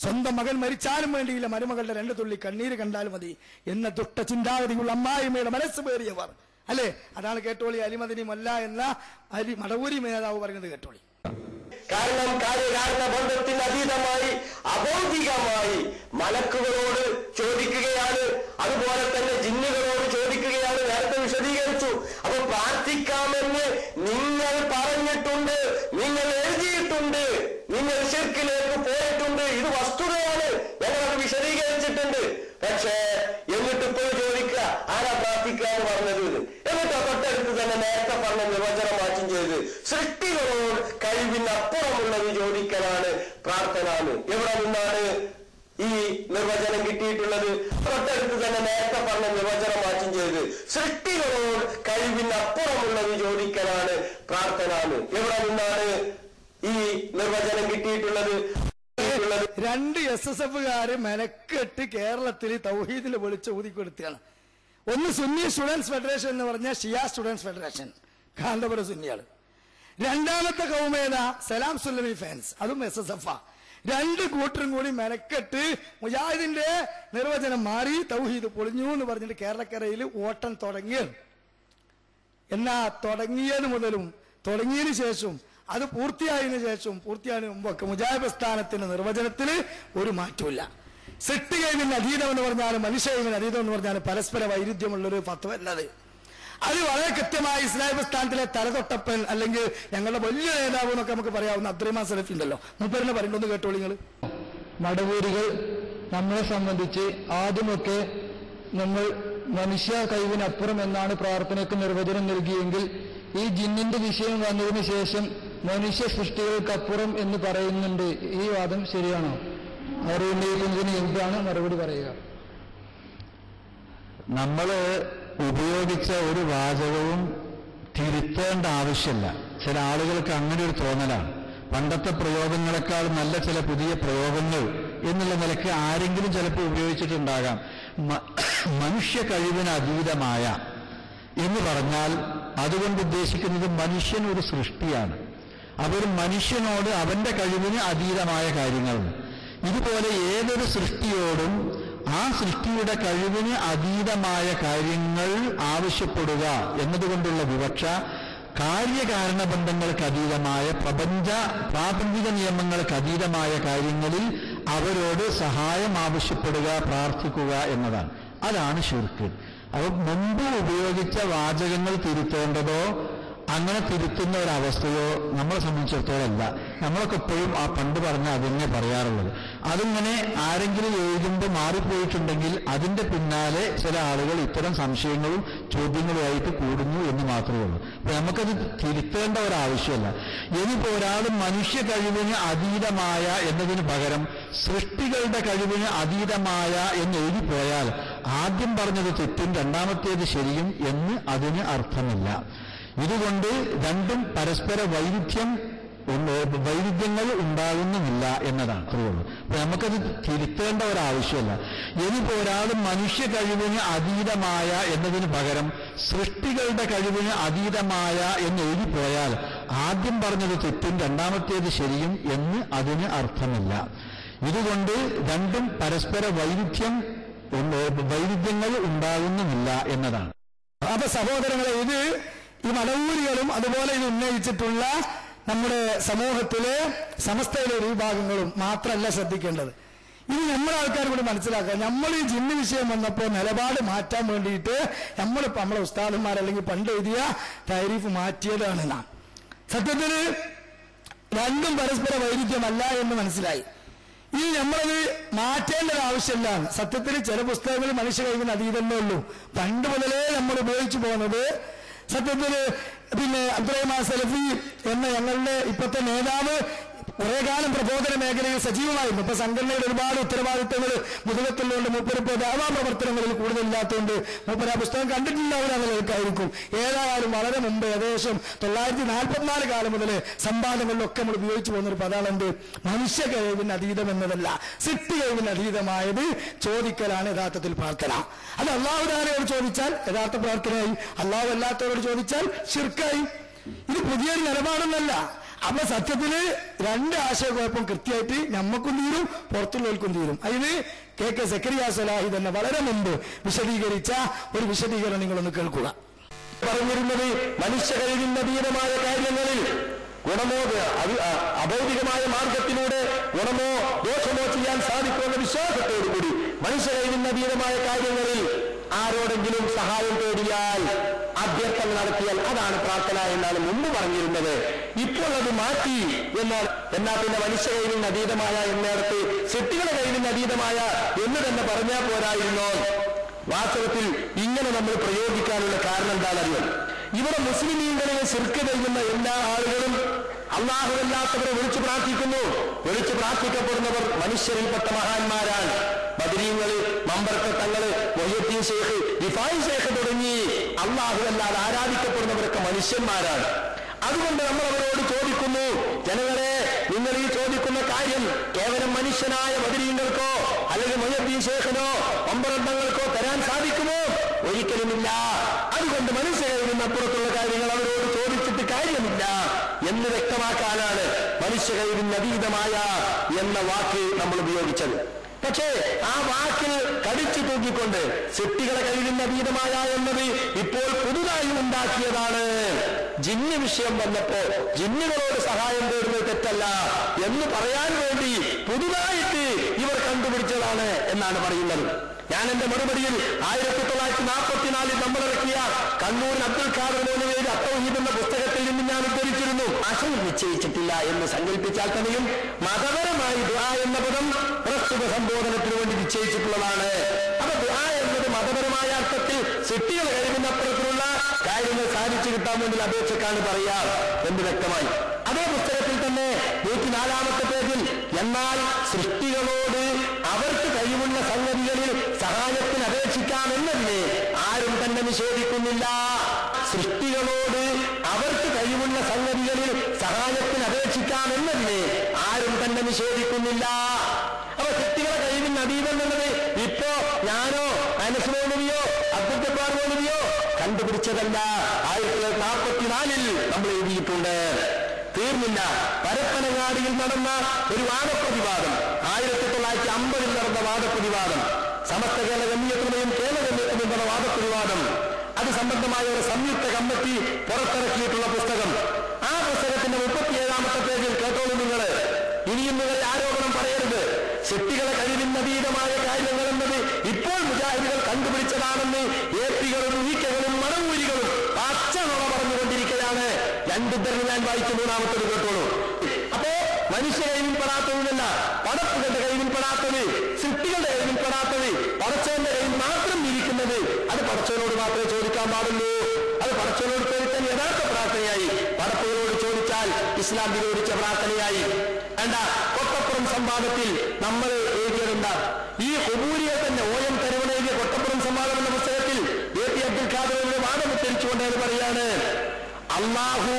സ്വന്തം മകൻ മരിച്ചാലും വേണ്ടിയില്ല, മരുമകളുടെ 2 തുള്ളി കണ്ണീര് കണ്ടാലും മതി എന്ന ദുഷ്ട ചിന്താഗതിയുള്ള അമ്മായിമ്മയുടെ മനസ്സ് പേറിയവർ അല്ലെ. അതാണ് കേട്ടോളി അലിമദിനിമല്ല എന്ന മടവൂരി മേധാവ് പറയുന്നത് കേട്ടോളി. കാരണം കാര്യകാരണ ബന്ധത്തിന് അതീതമായി അബൗദ്ധികമായി മലക്കുകളോട് ചോദിക്കുകയാണ്, അതുപോലെ തന്നെ ജിന്നുകളോട് ചോദിക്കുകയാണ്. നേരത്തെ വിശദീകരിച്ചു. അപ്പൊ പ്രാർത്ഥിക്കാമെന്ന് നിങ്ങൾ പറഞ്ഞിട്ടുണ്ട്, നിങ്ങൾ എഴുതിയിട്ടുണ്ട്, നിങ്ങൾ ശിർക്കിലേക്ക് പോയിട്ടുണ്ട്, ഇത് വസ്തുതയാണ്, ഞങ്ങളത് വിശദീകരിച്ചിട്ടുണ്ട്. പക്ഷേ എന്നിട്ടിപ്പോൾ ചോദിക്കുക ആരാ പ്രാർത്ഥിക്കുക എന്ന് പറഞ്ഞത്. എന്നിട്ട് തൊട്ടടുത്ത് തന്നെ നേരത്തെ പറഞ്ഞ നിർവചനം മാറ്റം ചെയ്ത് സൃഷ്ടികളോട് കഴിവിനപ്പുറമുള്ളത് ചോദിക്കലാണ് പ്രാർത്ഥന. എവിടെ നിന്നാണ് ഈ നിർവചനം കിട്ടിയിട്ടുള്ളത്? തൊട്ടടുത്ത് തന്നെ നേരത്തെ പറഞ്ഞ നിർവചനം മാറ്റം ചെയ്ത് സൃഷ്ടികളോട് കഴിവിനപ്പുറമുള്ളത് ചോദിക്കലാണ് പ്രാർത്ഥന. എവിടെ നിന്നാണ് ഈ നിർവചനം കിട്ടിയിട്ടുള്ളത്? 2 SSFകാര് മെനക്കെട്ട് കേരളത്തിൽ തൗഹീദിൽ വിളിച്ച് ഊതിക്കൊടുക്കുകയാണ്. ഒന്ന് സുന്നി സ്റ്റുഡൻസ് ഫെഡറേഷൻ എന്ന് പറഞ്ഞ ഷിയ സ്റ്റുഡൻസ് ഫെഡറേഷൻ, കാന്തപുരം സുന്നിയാള്. രണ്ടാമത്തെ കൗമേന സലാം സുല്ലമി ഫാൻസ്, അതും SSF. 2 കൂട്ടരും കൂടി മെനക്കെട്ട് മുജാഹിദിന്റെ നിർവചനം മാറി തൗഹീദ് പൊളിഞ്ഞു എന്ന് പറഞ്ഞിട്ട് കേരളക്കരയിൽ ഓട്ടം തുടങ്ങിയത്. എന്നാ തുടങ്ങിയതിന് മുതലും തുടങ്ങിയതിനു ശേഷം അത് പൂർത്തിയായതിനു ശേഷം പൂർത്തിയായതിനു മുമ്പൊക്കെ മുജാഹിദ് പ്രസ്ഥാനത്തിന്റെ നിർവചനത്തിൽ ഒരു മാറ്റമില്ല. സൃഷ്ടികൈവിന് അതീതം എന്ന് പറഞ്ഞാലും മനുഷ്യകൈവിന് അതീതം എന്ന് പറഞ്ഞാലും പരസ്പര വൈരുദ്ധ്യമുള്ളൊരു ഫത്വ അല്ലത്. അത് വളരെ കൃത്യമായി ഇസ്ലാം പ്രസ്ഥാനത്തിലെ തലതൊട്ടപ്പൻ അല്ലെങ്കിൽ ഞങ്ങളുടെ വലിയ നേതാവ് എന്നൊക്കെ നമുക്ക് പറയാവുന്ന അബ്ദുറഹ്മാൻ സലഫി ഉണ്ടല്ലോ, മൂപ്പരെന്നെ പറയുന്നത് കേട്ടോളി നിങ്ങൾ. മടവൂരികൾ നമ്മളെ സംബന്ധിച്ച് ആദ്യമൊക്കെ നമ്മൾ മനുഷ്യ കഴിവിനപ്പുറം എന്നാണ് പ്രാർത്ഥനയ്ക്ക് നിർവചനം നൽകിയെങ്കിൽ ഈ ജിന്നിന്റെ വിഷയം വന്നതിന് ശേഷം മനുഷ്യ സൃഷ്ടികൾക്കപ്പുറം എന്ന് പറയുന്നുണ്ട്. ഈ വാദം ശരിയാണോ? അവർ ഉന്നയിക്കുന്നതിന് എന്താണ് മറുപടി പറയുക? നമ്മൾ ഉപയോഗിച്ച ഒരു വാചകവും തിരുത്തേണ്ട ആവശ്യമില്ല. ചില ആളുകൾക്ക് അങ്ങനെ ഒരു തോന്നലാണ്, പണ്ടത്തെ പ്രയോഗങ്ങളെക്കാൾ നല്ല ചില പുതിയ പ്രയോഗങ്ങൾ എന്നുള്ള നിലയ്ക്ക് ആരെങ്കിലും ചിലപ്പോൾ ഉപയോഗിച്ചിട്ടുണ്ടാകാം. മനുഷ്യ കഴിവിന് അതീതമായ എന്ന് പറഞ്ഞാൽ അതുകൊണ്ട് ഉദ്ദേശിക്കുന്നത് മനുഷ്യൻ ഒരു സൃഷ്ടിയാണ്. അതൊരു മനുഷ്യനോട് അവന്റെ കഴിവിന് അതീതമായ കാര്യങ്ങളുണ്ട്. ഇതുപോലെ ഏതൊരു സൃഷ്ടിയോടും ആ സൃഷ്ടിയുടെ കഴിവിന് അതീതമായ കാര്യങ്ങൾ ആവശ്യപ്പെടുക എന്നതുകൊണ്ടുള്ള വിവക്ഷ കാര്യകാരണ ബന്ധങ്ങൾക്ക് അതീതമായ പ്രാപഞ്ചിക നിയമങ്ങൾക്ക് അതീതമായ കാര്യങ്ങളിൽ അവരോട് സഹായം ആവശ്യപ്പെടുക, പ്രാർത്ഥിക്കുക എന്നതാണ്. അതാണ് ശിർക്ക്. അപ്പോൾ മുമ്പ് ഉപയോഗിച്ച വാചകങ്ങൾ തിരുത്തേണ്ടതോ അങ്ങനെ തിരുത്തുന്ന ഒരവസ്ഥയോ നമ്മളെ സംബന്ധിച്ചിടത്തോളം അല്ല. നമ്മളൊക്കെ എപ്പോഴും ആ പണ്ട് പറഞ്ഞ അതിനെ പറയാറുള്ളത്. അതിങ്ങനെ ആരെങ്കിലും എഴുതുമ്പോൾ മാറിപ്പോയിട്ടുണ്ടെങ്കിൽ അതിന്റെ പിന്നാലെ ചില ആളുകൾ ഇത്തരം സംശയങ്ങളും ചോദ്യങ്ങളുമായിട്ട് കൂടുന്നു എന്ന് മാത്രമേ ഉള്ളൂ. അപ്പൊ നമുക്കത് തിരുത്തേണ്ട ഒരാവശ്യമല്ല. ഇനിയിപ്പോ ഒരാൾ മനുഷ്യ കഴിവിന് അതീതമായ എന്നതിന് പകരം സൃഷ്ടികളുടെ കഴിവിന് അതീതമായ എന്ന് എഴുതിപ്പോയാൽ ആദ്യം പറഞ്ഞത് തെറ്റും രണ്ടാമത്തേത് ശരിയും എന്ന് അതിന് അർത്ഥമില്ല. ഇതുകൊണ്ട് രണ്ടും പരസ്പര വൈരുദ്ധ്യങ്ങൾ ഉണ്ടാകുന്നുമില്ല എന്നതാണ്. അത്രയുള്ളൂ. അപ്പൊ നമുക്കത് തിരുത്തേണ്ട ഒരാവശ്യമല്ല. ഇനിയിപ്പോ ഒരാൾ മനുഷ്യ കഴിവിന് അതീതമായ എന്നതിന് പകരം സൃഷ്ടികളുടെ കഴിവിന് അതീതമായ എന്ന് എഴുതിപ്പോയാൽ ആദ്യം പറഞ്ഞത് തെറ്റും രണ്ടാമത്തേത് ശരിയും എന്ന് അതിന് അർത്ഥമില്ല. ഇതുകൊണ്ട് രണ്ടും പരസ്പര വൈരുദ്ധ്യങ്ങൾ ഉണ്ടാകുന്നുമില്ല എന്നതാണ്. അപ്പൊ സഹോദരങ്ങളെ, ഇത് ഈ മടവൂരികളും അതുപോലെ ഇത് ഉന്നയിച്ചിട്ടുള്ള നമ്മുടെ സമൂഹത്തിലെ സമസ്തയിലെ ഒരു വിഭാഗങ്ങളും മാത്രമല്ല ശ്രദ്ധിക്കേണ്ടത്. ഇനി നമ്മുടെ ആൾക്കാർ കൂടി മനസ്സിലാക്കുക. നമ്മൾ ഈ ജിന്ന് വിഷയം വന്നപ്പോൾ നിലപാട് മാറ്റാൻ വേണ്ടിയിട്ട് നമ്മളിപ്പോ നമ്മളെ ഉസ്താദന്മാർ അല്ലെങ്കിൽ പണ്ട് എഴുതിയ താരീഫ് മാറ്റിയതാണ് നാം. സത്യത്തിൽ രണ്ടും പരസ്പര വൈരുദ്ധ്യമല്ല എന്ന് മനസ്സിലായി. ഇനി നമ്മളത് മാറ്റേണ്ട ഒരു ആവശ്യമില്ല. സത്യത്തിൽ ചില പുസ്തകങ്ങൾ മനുഷ്യ കഴിവിന് അതീതമേ ഉള്ളൂ. പണ്ട് മുതലേ നമ്മൾ ഉപയോഗിച്ചു പോകുന്നത് സത്യത്തില് പിന്നെ അബ്ദുറഹ്മാൻ സലഫി എന്ന ഞങ്ങളുടെ ഇപ്പോഴത്തെ നേതാവ് കുറെ കാലം പ്രബോധന മേഖലയിൽ സജീവമായിരുന്നു. ഇപ്പൊ സംഘടനയുടെ ഒരുപാട് ഉത്തരവാദിത്തങ്ങൾ മുതലത്തുള്ളതുകൊണ്ട് മൂപ്പരിപ്പോ ദാവാ പ്രവർത്തനങ്ങളിൽ കൂടുതലില്ലാത്തതുകൊണ്ട് മൂപ്പര് ആ പുസ്തകം കണ്ടിട്ടുണ്ടാവില്ല നിലക്കായിരിക്കും. ഏതായാലും വളരെ മുമ്പ് ഏകദേശം 944 കാലം മുതൽ സംവാദങ്ങളിലൊക്കെ നമ്മൾ ഉപയോഗിച്ചു പോകുന്ന ഒരു പദമാണ് എന്ത്? മനുഷ്യ കഴിവിന് അതീതം എന്നതല്ല, സൃഷ്ടി കഴിവിന് അതീതമായത് ചോദിക്കലാണ് യഥാർത്ഥത്തിൽ പ്രാർത്ഥന. അത് അള്ളാഹു താലയോട് ചോദിച്ചാൽ യഥാർത്ഥ പ്രാർത്ഥനയായി, അള്ളാഹു അല്ലാത്തവരോട് ചോദിച്ചാൽ ശിർക്കായി. ഇത് പുതിയൊരു നിലപാടൊന്നല്ല. അപ്പൊ സത്യത്തില് രണ്ട് ആശയക്കുഴപ്പം കൃത്യമായിട്ട് നമ്മക്കും തീരും പുറത്തുള്ളവർക്കും തീരും. അതിന് കെ സക്കരിയ സ്വലാഹി തന്നെ വളരെ മുമ്പ് വിശദീകരിച്ച ഒരു വിശദീകരണം നിങ്ങളൊന്ന് കേൾക്കുക. പറഞ്ഞിരുന്നത് മനുഷ്യ കഴിവിന്റെ അതീതമായ കാര്യങ്ങളിൽ ഗുണമോ അഭൗതികമായ മാർഗത്തിലൂടെ ഗുണമോ ദോഷമോ ചെയ്യാൻ സാധിക്കുമെന്ന വിശ്വാസത്തോടുകൂടി മനുഷ്യ കഴിവിന്റെ അതീതമായ കാര്യങ്ങളിൽ ആരോടെങ്കിലും സഹായം തേടിയാൽ, അഭ്യർത്ഥന നടത്തിയാൽ അതാണ് പ്രാർത്ഥന എന്നാണ് മുമ്പ് പറഞ്ഞിരുന്നത്. ഇപ്പോൾ അത് മാറ്റി എന്നാൽ പിന്നെ മനുഷ്യ കഴിവിന് അതീതമായ എന്നിടത്ത് സൃഷ്ടികളുടെ കഴിവിന് അതീതമായ എന്ന് തന്നെ പറഞ്ഞാൽ പോരായിരുന്നോ? വാസ്തവത്തിൽ ഇങ്ങനെ നമ്മൾ പ്രയോഗിക്കാനുള്ള കാരണം എന്താണെന്നറിയോ? ഇവിടെ മുസ്ലിമീങ്ങളിൽ ശിർക്ക് ചെയ്യുന്ന എല്ലാ ആളുകളും അല്ലാഹുവല്ലാത്തവരെ വിളിച്ചു പ്രാർത്ഥിക്കുന്നു. വിളിച്ചു പ്രാർത്ഥിക്കപ്പെടുന്നവർ മനുഷ്യരിൽപ്പെട്ട മഹാന്മാരാണ്. ബദരീങ്ങള്, മമ്പർക്ക തങ്ങള്, മൊഹ്യുദ്ദീൻ ശൈഖ്, റിഫായി ശൈഖ് തുടങ്ങി അല്ലാഹുവല്ലാതെ ആരാധിക്കപ്പെടുന്നവരൊക്കെ മനുഷ്യന്മാരാണ്. അതുകൊണ്ട് നമ്മൾ അവരോട് ചോദിക്കുന്നു, ജനങ്ങളെ, നിങ്ങൾ ഈ ചോദിക്കുന്ന കാര്യം കേവലം മനുഷ്യനായ ബദരീങ്ങൾക്കോ അല്ലെങ്കിൽ മൊഹ്യുദ്ദീൻ ശൈഖിനോ മമ്പറത്തങ്ങൾക്കോ തരാൻ സാധിക്കുമോ? ഒരിക്കലുമില്ല. അതുകൊണ്ട് മനുഷ്യരിൽ അപ്പുറത്തുള്ള കാര്യങ്ങൾ അവരോട് ചോദിച്ചിട്ട് കാര്യമില്ല എന്ന് വ്യക്തമാക്കാനാണ് മനുഷ്യ കഴിവിന് അതീതമായ എന്ന വാക്ക് നമ്മൾ ഉപയോഗിച്ചത്. പക്ഷേ ആ വാക്കിൽ കടിച്ചു തൂക്കിക്കൊണ്ട് സൃഷ്ടികളെ കഴിവിന് അതീതമായ എന്നത് ഇപ്പോൾ പുതുതായി ഉണ്ടാക്കിയതാണ്. ജിന്ന് വിഷയം വന്നപ്പോ ജിന്നുകളോട് സഹായം തേടുന്നത് തെറ്റല്ല എന്ന് പറയാൻ വേണ്ടി പുതുതായിട്ട് ഇവർ കണ്ടുപിടിച്ചതാണ് എന്നാണ് പറയുന്നത്. ഞാൻ എന്റെ മറുപടിയിൽ 1944 നമ്മളിറക്കിയ കണ്ണൂരിൽ അബ്ദുൽ ഖാദർ മൗലവിയുടെ അത്തൗഹീദ് എന്ന പുസ്തകത്തിൽ നിന്ന് ഞാൻ ഉദ്ധരിച്ചിരുന്നു. ആശയം നിശ്ചയിച്ചിട്ടില്ല എന്ന് സങ്കല്പിച്ചാൽ തന്നെയും മതപരമായി ദുആ എന്ന പദം പ്രസ്തുത സംബോധനത്തിന് വേണ്ടി നിശ്ചയിച്ചിട്ടുള്ളതാണ്. അപ്പൊ ദുആ എന്നത് മതപരമായ അർത്ഥത്തിൽ സൃഷ്ടികളെ കഴിവിനപ്പുറത്തിലുള്ള കാര്യങ്ങൾ സാധിച്ചു കിട്ടാൻ വേണ്ടി അപേക്ഷക്കാണ് പറയാ എന്ന് വ്യക്തമായി. അതേ പുസ്തകത്തിൽ തന്നെ 104-ാമത്തെ പേജിൽ എന്നാൽ സൃഷ്ടികളോട് അവർക്ക് കഴിവുള്ള സംഗതികളിൽ സഹായത്തിന് അപേക്ഷിക്കാമെന്നതിനെ ആരും തന്നെ നിഷേധിക്കുന്നില്ല. സൃഷ്ടികളോട് അവർക്ക് കഴിവുള്ള സംഗതികളിൽ സഹായത്തിന് അപേക്ഷിക്കാമെന്നതിനെ ആരും തന്നെ നിഷേധിക്കുന്നില്ല. അപ്പൊ സൃഷ്ടികളെ കഴിവിന് അതീതം എന്നത് ഇപ്പോ ഞാനോ അനസ് മൗലവിയോ അബ്ദുൽ ജബ്ബാർ മൗലവിയോ കണ്ടുപിടിച്ചതല്ല. 1944 നമ്മൾ എഴുതിയിട്ടുണ്ട്. തീർന്നില്ല. പരപ്പനങ്ങാടിയിൽ നടന്ന ഒരു വാദപ്രതിവാദം, 1950 നടന്ന വാദപ്രതിവാദം, സമസ്ത കേരള ജമിയത്തുമയും കേരള ജമിയത്തുമയും എന്ന വാദപ്രതിവാദം, അത് സംബന്ധമായ ഒരു സംയുക്ത കമ്മിറ്റി പുറത്തിറക്കിയിട്ടുള്ള പുസ്തകം. ആ പുസ്തകത്തിന്റെ 37-ാമത്തെ പേജിൽ കേട്ടോളൂ നിങ്ങൾ. ഇനിയും നിങ്ങൾ ആരോപണം പറയരുത്. സൃഷ്ടികളെ കഴിവിനതീതമായ കാര്യങ്ങൾ എന്നത് ഇപ്പോൾ മുജാഹിദുകൾ കണ്ടുപിടിച്ചതാണെന്ന് ഏപ്പികളും ഊഹിക്കകളും മണമൂരികളും പച്ചനുണ പറഞ്ഞുകൊണ്ടിരിക്കുകയാണ്. രണ്ടുദ്ധരണം ഞാൻ വായിച്ചു. 3-ാമത്തത് കേട്ടോളൂ. അപ്പോ മനുഷ്യ കഴിവിൽപ്പെടാത്തതിനല്ല, പടപ്പുകളുടെ കഴിവിൽപ്പെടാത്തത്, സൃഷ്ടികളുടെ കഴിവിൽപ്പെടാത്തത്, പടച്ചവന്റെ കയ്യിൽ മാത്രം ഇരിക്കുന്നത് അത് പടച്ചവനോട് മാത്രമേ ചോദിക്കാൻ പാടുള്ളൂ. അത് പടച്ചവനോട് ചോദിച്ചാൽ യഥാർത്ഥ പ്രാർത്ഥനയായി, പടപ്പുകളോട് ചോദിച്ചാൽ ഇസ്ലാം വിരോധിച്ച പ്രാർത്ഥനയായി. വേണ്ട. കൊട്ടപ്പുറം സംവാദത്തിൽ നമ്മൾ എഴുതിയതുണ്ട്. ഈ ഹുബൂരിയെ തന്നെ OM കരുവണ എഴുതിയ കൊട്ടപ്പുറം സംവാദം എന്ന പുസ്തകത്തിൽ AP അബ്ദുൽ ഖാദറിന്റെ വാദം ഉദ്ധരിച്ചുകൊണ്ടത് പറയാണ്, അല്ലാഹു